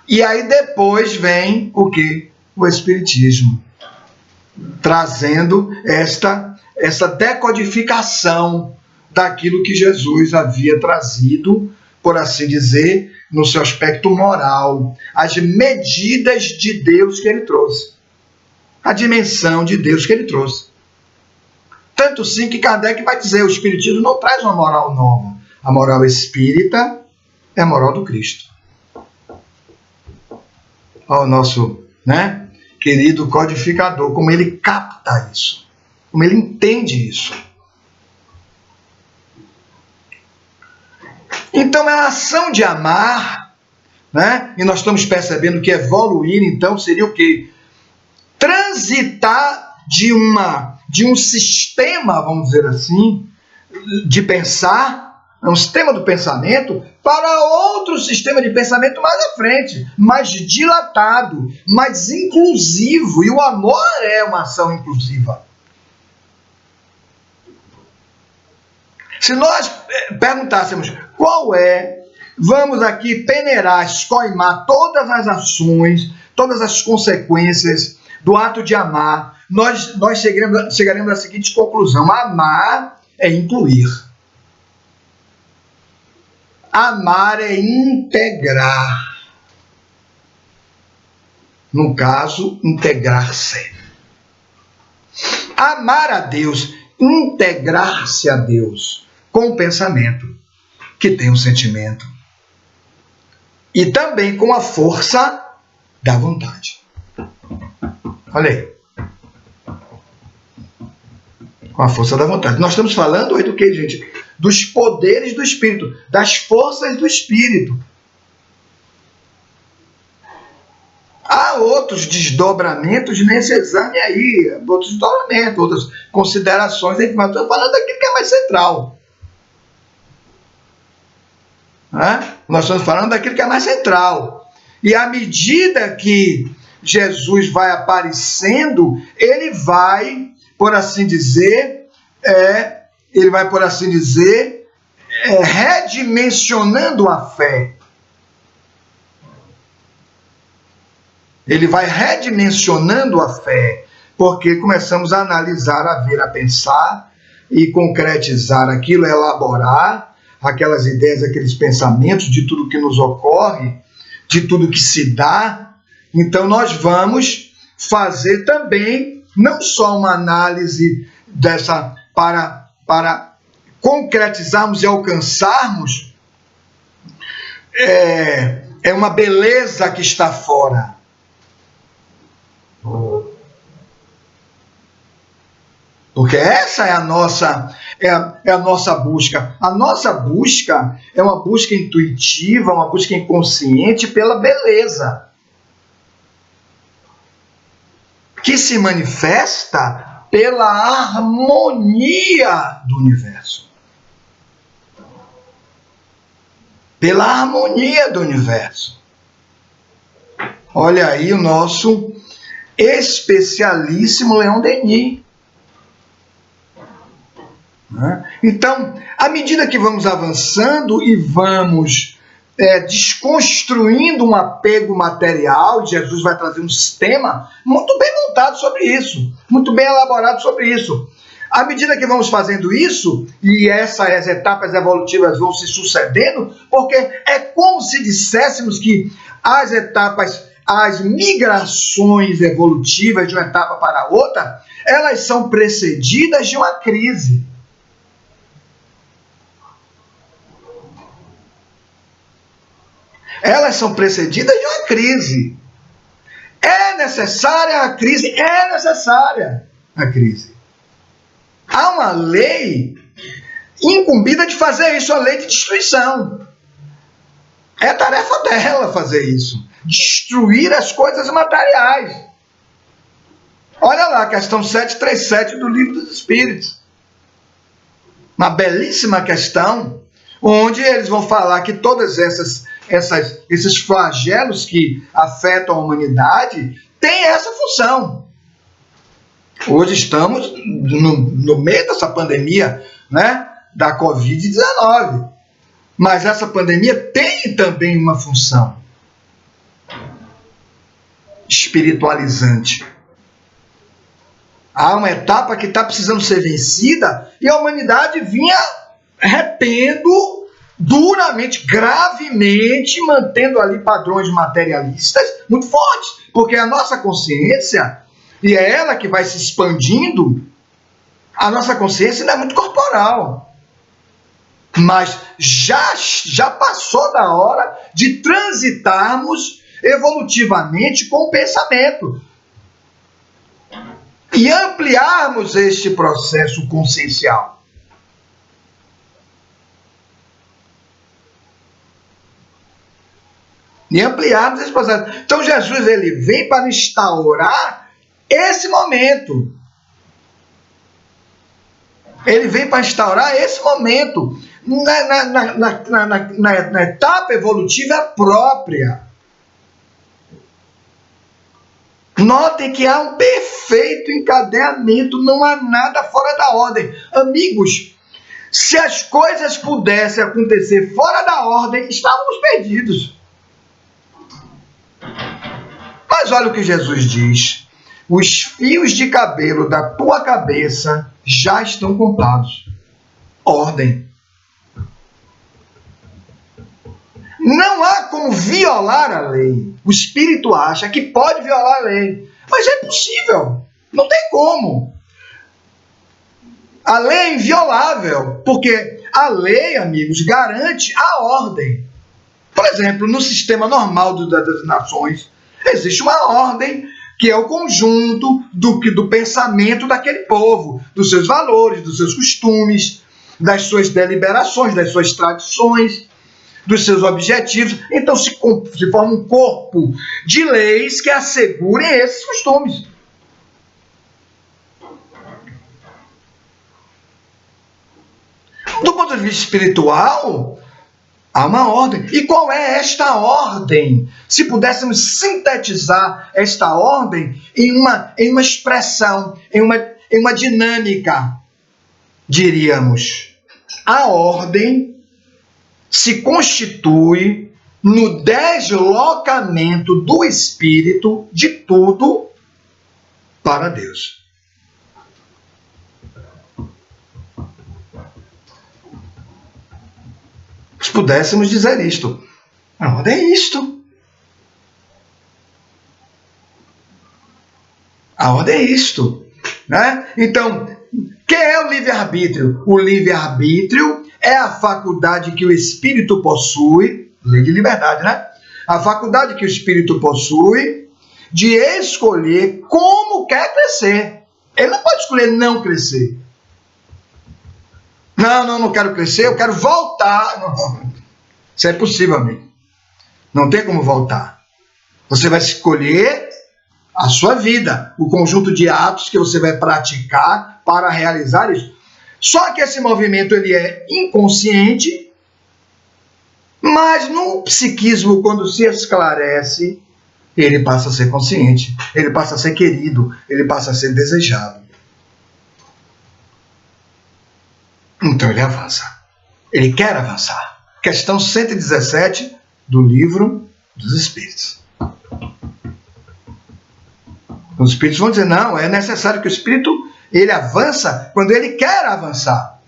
E aí depois vem o quê? O Espiritismo, trazendo essa decodificação daquilo que Jesus havia trazido, por assim dizer, no seu aspecto moral, as medidas de Deus que ele trouxe, a dimensão de Deus que ele trouxe. Tanto sim que Kardec vai dizer, o Espiritismo não traz uma moral nova. A moral espírita é a moral do Cristo. Olha o nosso, né, querido codificador, como ele capta isso, como ele entende isso. Então, a ação de amar, né, e nós estamos percebendo que evoluir, então, seria o quê? Transitar de um sistema, vamos dizer assim, de pensar, um sistema do pensamento, para outro sistema de pensamento mais à frente, mais dilatado, mais inclusivo. E o amor é uma ação inclusiva. Se nós perguntássemos qual é, vamos aqui peneirar, escoimar todas as ações, todas as consequências do ato de amar, nós chegaremos à seguinte conclusão: amar é incluir. Amar é integrar. No caso, integrar-se. Amar a Deus, integrar-se a Deus com o pensamento, que tem um sentimento, e também com a força da vontade. Olha aí. Com a força da vontade. Nós estamos falando hoje do que, gente? Dos poderes do Espírito, das forças do Espírito. Há outros desdobramentos nesse exame aí, outros desdobramentos, outras considerações, mas estou falando daquilo que é mais central. Nós estamos falando daquilo que é mais central. E à medida que Jesus vai aparecendo, ele vai, por assim dizer, redimensionando a fé. Ele vai redimensionando a fé, porque começamos a analisar, a ver, a pensar e concretizar aquilo, elaborar aquelas ideias, aqueles pensamentos de tudo que nos ocorre, de tudo que se dá. Então nós vamos fazer também não só uma análise dessa para concretizarmos e alcançarmos uma beleza que está fora. Porque essa é a nossa busca. A nossa busca é uma busca intuitiva, uma busca inconsciente pela beleza, que se manifesta pela harmonia do universo. Pela harmonia do universo. Olha aí o nosso especialíssimo Leon Denis. Então, à medida que vamos avançando e vamos desconstruindo um apego material, Jesus vai trazer um sistema muito bem montado sobre isso, muito bem elaborado sobre isso. À medida que vamos fazendo isso, e essas etapas evolutivas vão se sucedendo, porque é como se disséssemos que as etapas, as migrações evolutivas de uma etapa para outra, elas são precedidas de uma crise. Elas são precedidas de uma crise. É necessária a crise? É necessária a crise. Há uma lei incumbida de fazer isso, a lei de destruição. É tarefa dela fazer isso. Destruir as coisas materiais. Olha lá, questão 737 do Livro dos Espíritos. uma belíssima questão, onde eles vão falar que todas esses flagelos que afetam a humanidade têm essa função. Hoje estamos no meio dessa pandemia, né, da Covid-19. Mas essa pandemia tem também uma função espiritualizante. Há uma etapa que está precisando ser vencida e a humanidade vinha retendo duramente, gravemente, mantendo ali padrões materialistas muito fortes, porque a nossa consciência, e é ela que vai se expandindo, a nossa consciência ainda é muito corporal. Mas já passou da hora de transitarmos evolutivamente com o pensamento e ampliarmos este processo consciencial. E ampliarmos esse processo. Então Jesus, ele vem para instaurar esse momento. Ele vem para instaurar esse momento na etapa evolutiva própria. Notem que há um perfeito encadeamento, não há nada fora da ordem. Amigos, se as coisas pudessem acontecer fora da ordem, estávamos perdidos. Mas olha o que Jesus diz: os fios de cabelo da tua cabeça já estão contados. Ordem. Não há como violar a lei. O espírito acha que pode violar a lei, mas é possível. Não tem como. A lei é inviolável, porque a lei, amigos, garante a ordem. Por exemplo, no sistema normal das nações, existe uma ordem que é o conjunto do pensamento daquele povo, dos seus valores, dos seus costumes, das suas deliberações, das suas tradições, dos seus objetivos. Então se forma um corpo de leis que assegurem esses costumes. Do ponto de vista espiritual, há uma ordem. E qual é esta ordem? Se pudéssemos sintetizar esta ordem em uma expressão, em uma dinâmica, diríamos: a ordem se constitui no deslocamento do espírito de tudo para Deus. Se pudéssemos dizer isto, a ordem é isto. A ordem é isto, né? Então, que é o livre-arbítrio? O livre-arbítrio é a faculdade que o espírito possui, lei de liberdade, né? A faculdade que o espírito possui de escolher como quer crescer. Ele não pode escolher não crescer. Não quero crescer, eu quero voltar. Não. Isso é impossível, amigo. Não tem como voltar. Você vai escolher a sua vida, o conjunto de atos que você vai praticar para realizar isso. Só que esse movimento ele é inconsciente, mas no psiquismo, quando se esclarece, ele passa a ser consciente, ele passa a ser querido, ele passa a ser desejado. Então ele avança. Ele quer avançar. Questão 117 do Livro dos Espíritos. Os espíritos vão dizer: não, é necessário que o espírito ele avança quando ele quer avançar.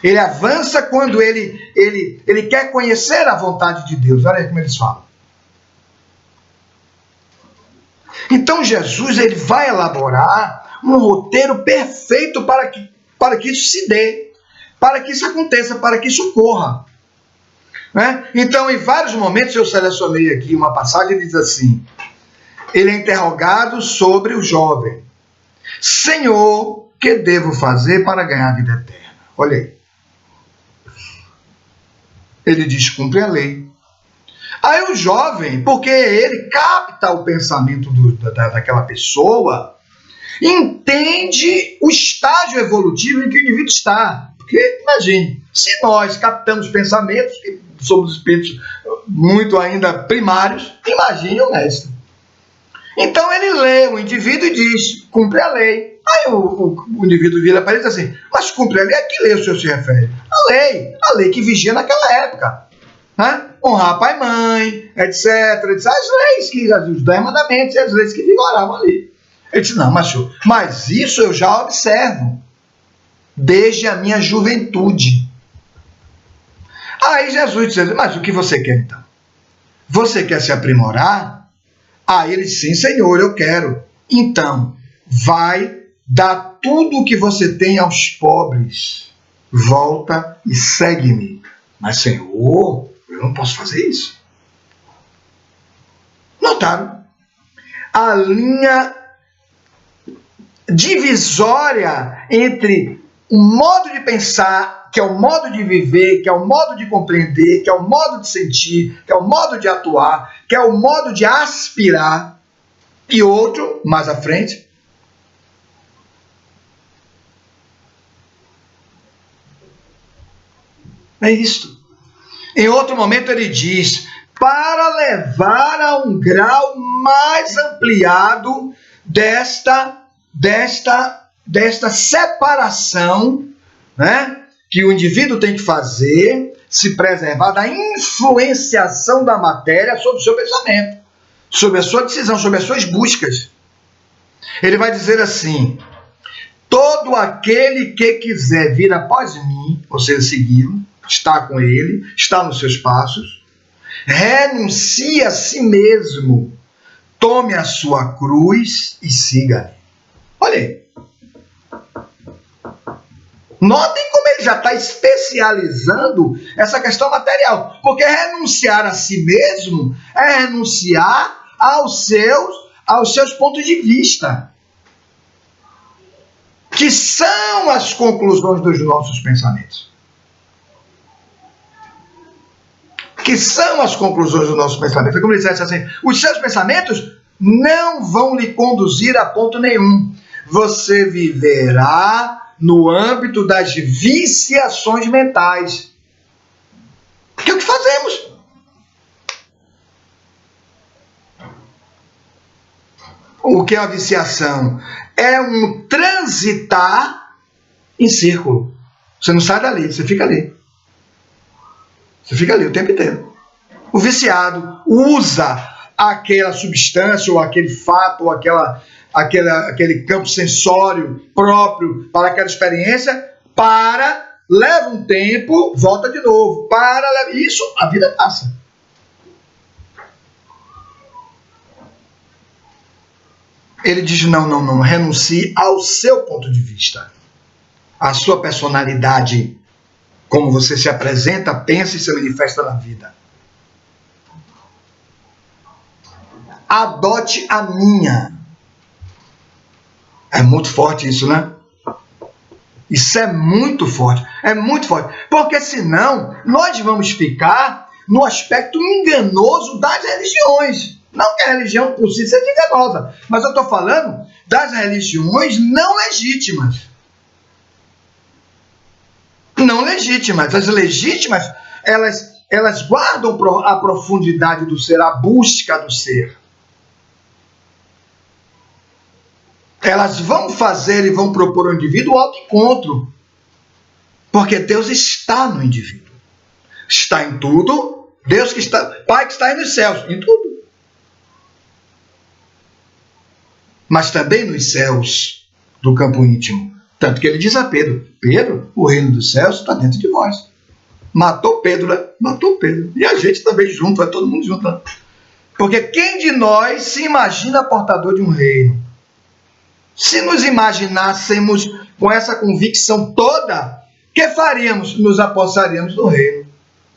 Ele avança quando ele quer conhecer a vontade de Deus. Olha aí como eles falam. Então Jesus ele vai elaborar um roteiro perfeito para que isso se dê, para que isso aconteça, para que isso ocorra. Né? Então, em vários momentos, eu selecionei aqui uma passagem que diz assim: ele é interrogado sobre o jovem. Senhor, que devo fazer para ganhar a vida eterna? Olha aí. Ele diz: cumpre a lei. Aí o jovem, porque ele capta o pensamento daquela pessoa, entende o estágio evolutivo em que o indivíduo está. Porque, imagine, se nós captamos pensamentos, que somos espíritos muito ainda primários, imagine o mestre. Então ele lê o indivíduo e diz, cumpre a lei. Aí o indivíduo vira para ele e diz assim, mas cumpre a lei, a que lei o senhor se refere? A lei que vigia naquela época. Né? Honrar pai e mãe, etc, etc. As leis, os 10 mandamentos e as leis que vigoravam ali. Ele disse, não, mas isso eu já observo desde a minha juventude. Aí Jesus disse, mas o que você quer então? Você quer se aprimorar? Aí ele disse, sim, Senhor, eu quero. Então, vai dar tudo o que você tem aos pobres. Volta e segue-me. Mas, Senhor, eu não posso fazer isso. Notaram? A linha divisória entre o modo de pensar, que é o modo de viver, que é o modo de compreender, que é o modo de sentir, que é o modo de atuar, que é o modo de aspirar, e outro, mais à frente, é isto. Em outro momento ele diz, para levar a um grau mais ampliado desta separação, né, que o indivíduo tem que fazer, se preservar da influenciação da matéria sobre o seu pensamento, sobre a sua decisão, sobre as suas buscas. Ele vai dizer assim, todo aquele que quiser vir após mim, ou seja, segui-lo, está com ele, está nos seus passos, renuncie a si mesmo, tome a sua cruz e siga-lhe. Olha aí. Notem como ele já está especializando essa questão material. Porque renunciar a si mesmo é renunciar aos seus pontos de vista, que são as conclusões dos nossos pensamentos. Que são as conclusões do nosso pensamento. É como ele dissesse assim, os seus pensamentos não vão lhe conduzir a ponto nenhum. Você viverá no âmbito das viciações mentais. Que é o que fazemos. O que é a viciação? É um transitar em círculo. Você não sai dali, você fica ali. Você fica ali o tempo inteiro. O viciado usa aquela substância, ou aquele fato, ou aquele campo sensório próprio para aquela experiência, leva um tempo, volta de novo, isso, a vida passa. Ele diz, não, renuncie ao seu ponto de vista, à sua personalidade, como você se apresenta, pensa e se manifesta na vida. Adote a minha. É muito forte isso, né? Isso é muito forte. É muito forte. Porque senão nós vamos ficar no aspecto enganoso das religiões. Não que a religião por si seja enganosa, mas eu estou falando das religiões não legítimas. Não legítimas. As legítimas, elas guardam a profundidade do ser, a busca do ser. Elas vão fazer e vão propor ao indivíduo o autoencontro. Porque Deus está no indivíduo. Está em tudo. Deus que está, Pai que está aí nos céus, em tudo. Mas também nos céus do campo íntimo. Tanto que ele diz a Pedro, Pedro, o reino dos céus está dentro de vós. Matou Pedro, né? Matou Pedro. E a gente também junto, vai todo mundo junto. Né? Porque quem de nós se imagina portador de um reino? Se nos imaginássemos com essa convicção toda, o que faríamos? Nos apossaríamos do reino.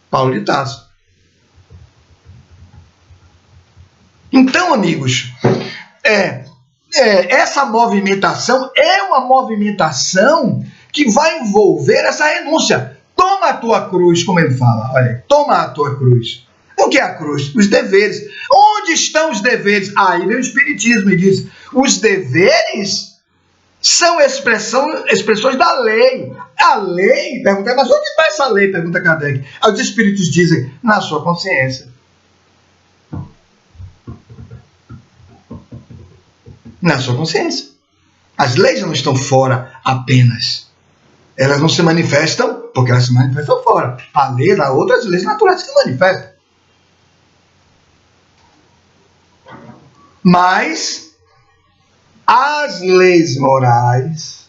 Paulo de Tarso. Então, amigos, essa movimentação é uma movimentação que vai envolver essa renúncia. Toma a tua cruz, como ele fala. Olha, toma a tua cruz. O que é a cruz? Os deveres. Onde estão os deveres? Aí vem o Espiritismo e diz, os deveres são expressões da lei. A lei? Pergunta, mas onde está essa lei? Pergunta Kardec. Aí os espíritos dizem, na sua consciência. Na sua consciência. As leis não estão fora apenas. Elas não se manifestam porque elas se manifestam fora. A lei, há outras leis naturais que se manifestam. Mas as leis morais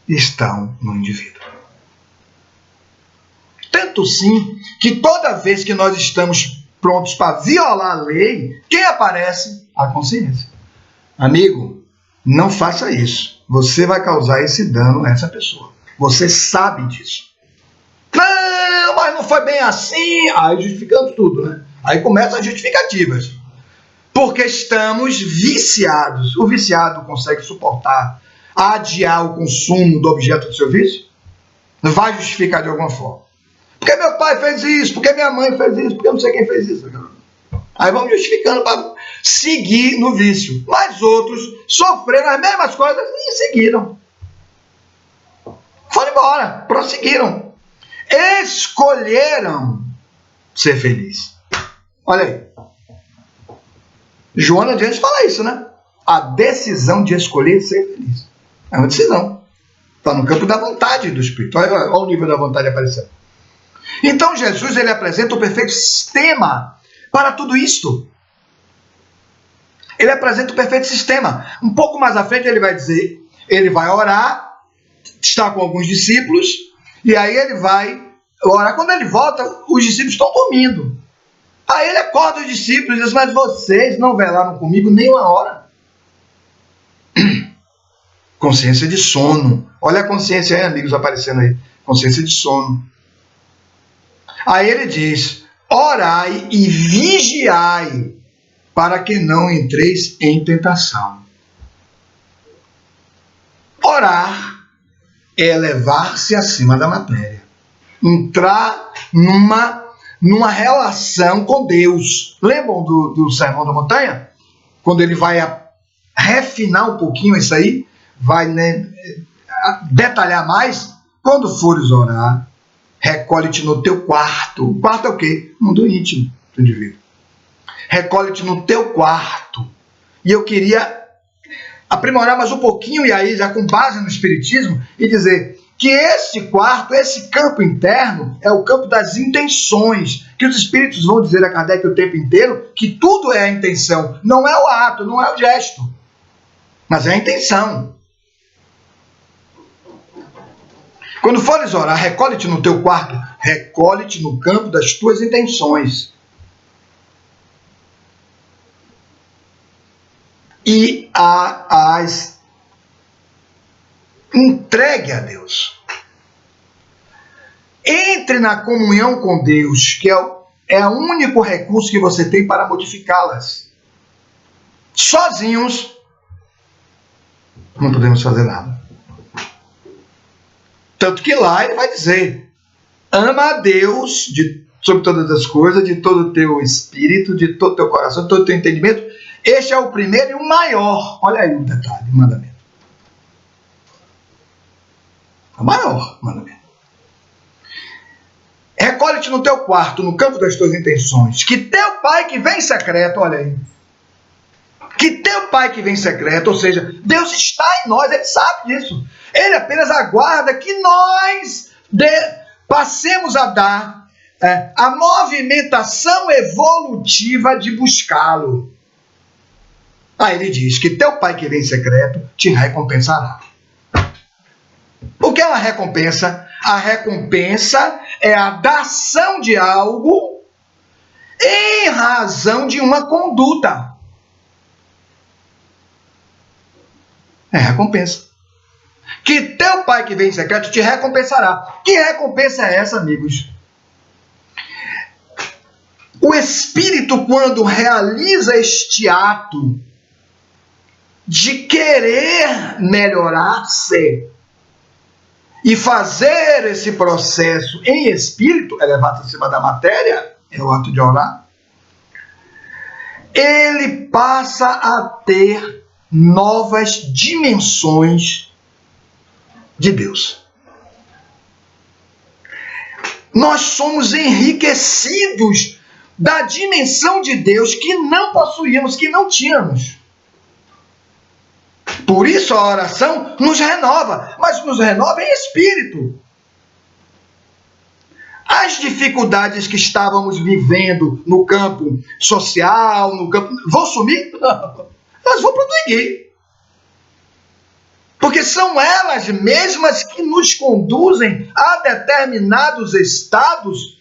estão no indivíduo. Tanto sim que toda vez que nós estamos prontos para violar a lei, quem aparece? A consciência. Amigo, não faça isso. Você vai causar esse dano a essa pessoa. Você sabe disso. Não, mas não foi bem assim. Aí justificamos tudo, né? Aí começam as justificativas. Porque estamos viciados. O viciado consegue suportar, adiar o consumo do objeto do seu vício? Vai justificar de alguma forma. Porque meu pai fez isso, porque minha mãe fez isso, porque eu não sei quem fez isso. Aí vamos justificando para seguir no vício. Mas outros sofreram as mesmas coisas e seguiram. Foram embora, prosseguiram. Escolheram ser feliz. Olha aí. Joana de Anjos fala isso, né? A decisão de escolher ser feliz. É uma decisão. Está no campo da vontade do Espírito. Olha o nível da vontade aparecendo. Então Jesus, ele apresenta o perfeito sistema para tudo isto. Ele apresenta o perfeito sistema. Um pouco mais à frente ele vai dizer, ele vai orar, está com alguns discípulos, e aí ele vai orar. Quando ele volta, os discípulos estão dormindo. Aí ele acorda os discípulos e diz, mas vocês não velaram comigo nem uma hora. Consciência de sono. Olha a consciência aí, amigos, aparecendo aí. Consciência de sono. Aí ele diz, orai e vigiai, para que não entreis em tentação. Orar é elevar-se acima da matéria. Entrar numa relação com Deus. Lembram do Sermão da Montanha? Quando ele vai refinar um pouquinho isso aí, vai, né, detalhar mais. Quando fores orar, recolhe-te no teu quarto. O quarto é o quê? O mundo íntimo do indivíduo. Recolhe-te no teu quarto. E eu queria aprimorar mais um pouquinho, e aí já com base no Espiritismo, e dizer que esse quarto, esse campo interno, é o campo das intenções, que os Espíritos vão dizer a Kardec o tempo inteiro, que tudo é a intenção, não é o ato, não é o gesto, mas é a intenção. Quando fores orar, recolhe-te no teu quarto, recolhe-te no campo das tuas intenções. E as entregue a Deus. Entre na comunhão com Deus, que é o único recurso que você tem para modificá-las. Sozinhos, não podemos fazer nada. Tanto que lá ele vai dizer, ama a Deus sobre todas as coisas, de todo o teu espírito, de todo o teu coração, de todo o teu entendimento. Este é o primeiro e o maior. Olha aí o detalhe, o mandamento. O maior mandamento. Recolhe-te no teu quarto, no campo das tuas intenções, que teu Pai que vem em secreto, olha aí, que teu Pai que vem em secreto, ou seja, Deus está em nós, Ele sabe disso. Ele apenas aguarda que nós passemos a dar a movimentação evolutiva de buscá-lo. Aí ele diz que teu Pai que vem em secreto te recompensará. O que é uma recompensa? A recompensa é a dação de algo em razão de uma conduta. É recompensa. Que teu Pai que vem em secreto te recompensará. Que recompensa é essa, amigos? O Espírito, quando realiza este ato de querer melhorar-se e fazer esse processo em espírito, elevado acima da matéria, é o ato de orar, ele passa a ter novas dimensões de Deus. nós somos enriquecidos da dimensão de Deus que não possuíamos, que não tínhamos. Por isso a oração nos renova, mas nos renova em espírito. As dificuldades que estávamos vivendo no campo social, no campo... vão sumir? Não. Elas vão prosseguir. Porque são elas mesmas que nos conduzem a determinados estados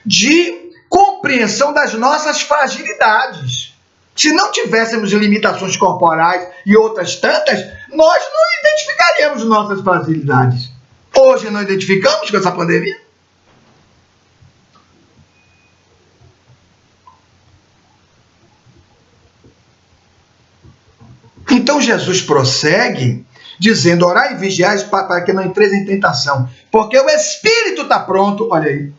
de compreensão das nossas fragilidades. Se não tivéssemos limitações corporais e outras tantas, nós não identificaríamos nossas fragilidades. Hoje não identificamos com essa pandemia? Então Jesus prossegue dizendo: orai e vigiai para que não entreis em tentação, porque o espírito está pronto. Olha aí.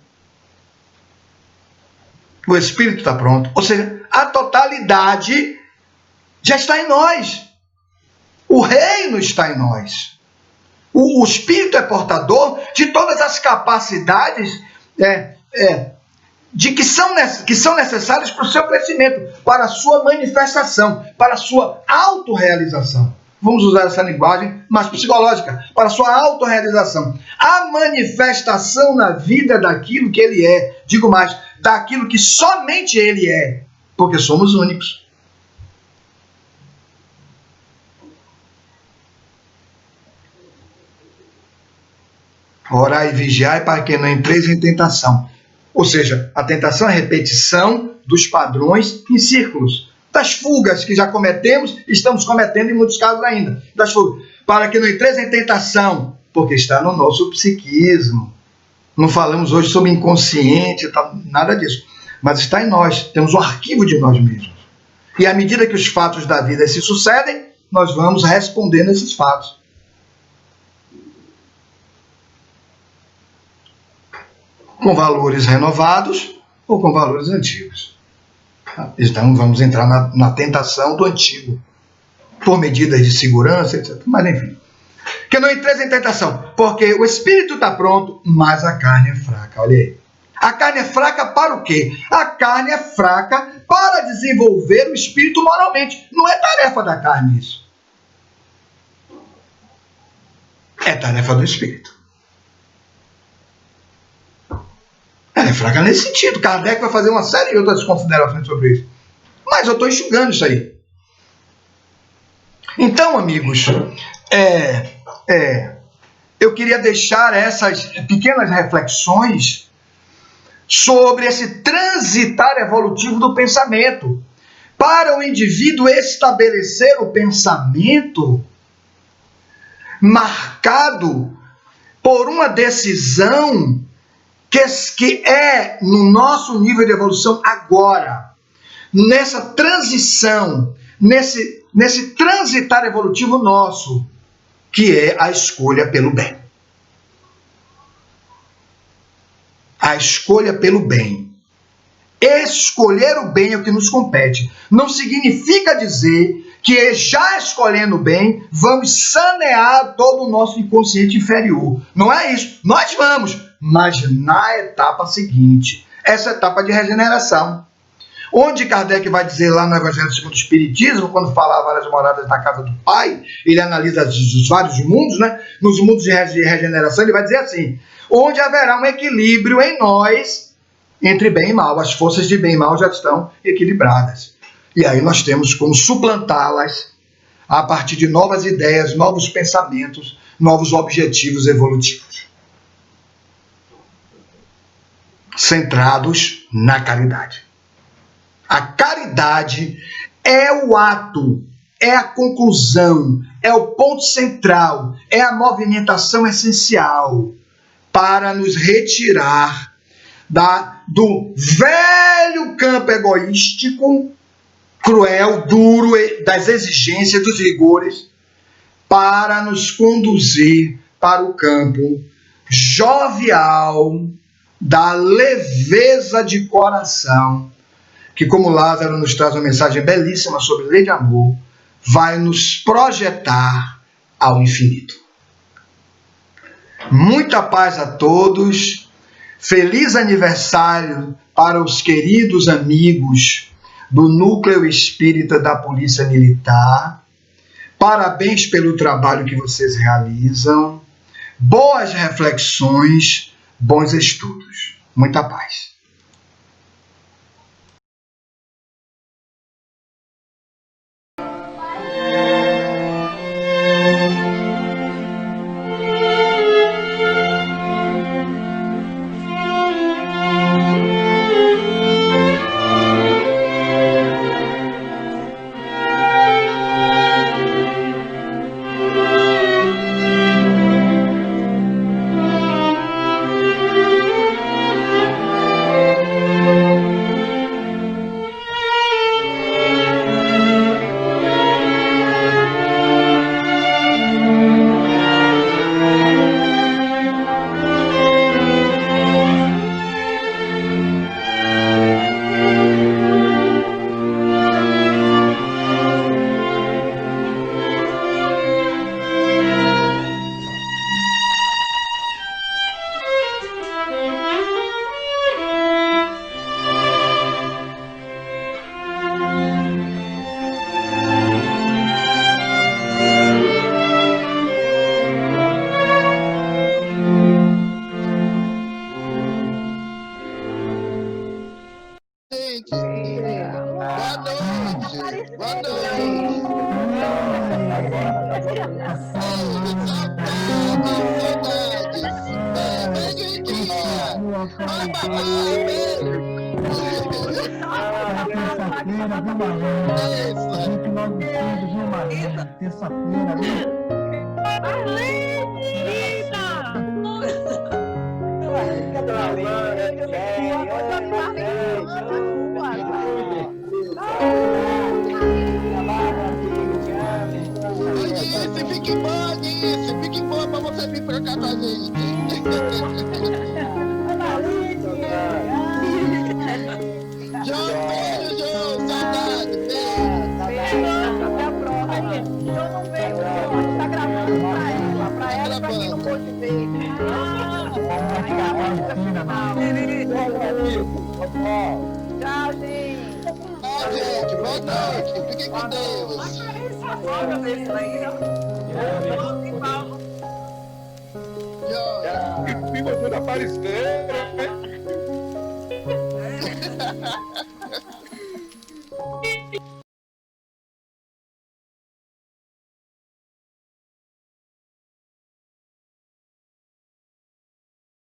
O espírito está pronto. Ou seja, a totalidade já está em nós. O reino está em nós. O espírito é portador de todas as capacidades que são necessárias para o seu crescimento, para a sua manifestação, para a sua autorrealização. Vamos usar essa linguagem mais psicológica, para a sua autorrealização. A manifestação na vida daquilo que ele é, digo mais, daquilo que somente ele é, porque somos únicos. Orai e vigiai para que não entreis em tentação. Ou seja, a tentação é a repetição dos padrões em círculos. Das fugas que já cometemos, estamos cometendo em muitos casos ainda. Das fugas. Para que não entreis em tentação, porque está no nosso psiquismo. Não falamos hoje sobre inconsciente, nada disso. Mas está em nós, temos um arquivo de nós mesmos. E à medida que os fatos da vida se sucedem, nós vamos respondendo a esses fatos. Com valores renovados ou com valores antigos. Então vamos entrar na tentação do antigo, por medidas de segurança, etc. Mas enfim. Que não entreis em tentação, porque o espírito está pronto, mas a carne é fraca. Olha aí. A carne é fraca para o quê? A carne é fraca para desenvolver o espírito moralmente. Não é tarefa da carne isso. É tarefa do espírito. Ela é fraca nesse sentido. Kardec vai fazer uma série de outras considerações sobre isso. Mas eu estou enxugando isso aí. Então, amigos, eu queria deixar essas pequenas reflexões sobre esse transitar evolutivo do pensamento. Para o indivíduo estabelecer o pensamento marcado por uma decisão que é no nosso nível de evolução agora, nessa transição, nesse transitar evolutivo nosso, que é a escolha pelo bem. A escolha pelo bem. Escolher o bem é o que nos compete. Não significa dizer que já escolhendo o bem, vamos sanear todo o nosso inconsciente inferior. Não é isso. Nós vamos, mas na etapa seguinte. Essa etapa de regeneração. Onde Kardec vai dizer lá no Evangelho segundo o Espiritismo, quando falava das moradas na casa do Pai, ele analisa os vários mundos, né? Nos mundos de regeneração, ele vai dizer assim: onde haverá um equilíbrio em nós entre bem e mal. As forças de bem e mal já estão equilibradas. E aí nós temos como suplantá-las a partir de novas ideias, novos pensamentos, novos objetivos evolutivos. Centrados na caridade. A caridade é o ato, é a conclusão, é o ponto central, é a movimentação essencial para nos retirar do velho campo egoístico, cruel, duro, das exigências, dos rigores, para nos conduzir para o campo jovial, da leveza de coração, que, como Lázaro nos traz uma mensagem belíssima sobre lei de amor, vai nos projetar ao infinito. Muita paz a todos. Feliz aniversário para os queridos amigos do Núcleo Espírita da Polícia Militar. Parabéns pelo trabalho que vocês realizam. Boas reflexões, bons estudos. Muita paz. Fique boa pra você vir pra cá com a gente. João, saudade. Até a próxima. Eu não vejo, a gente tá gravando pra ela, pra quem não pôde ver. Tchau, gente. Tchau, gente. Boa noite. Fiquem com Deus. Me botou na parisqueira,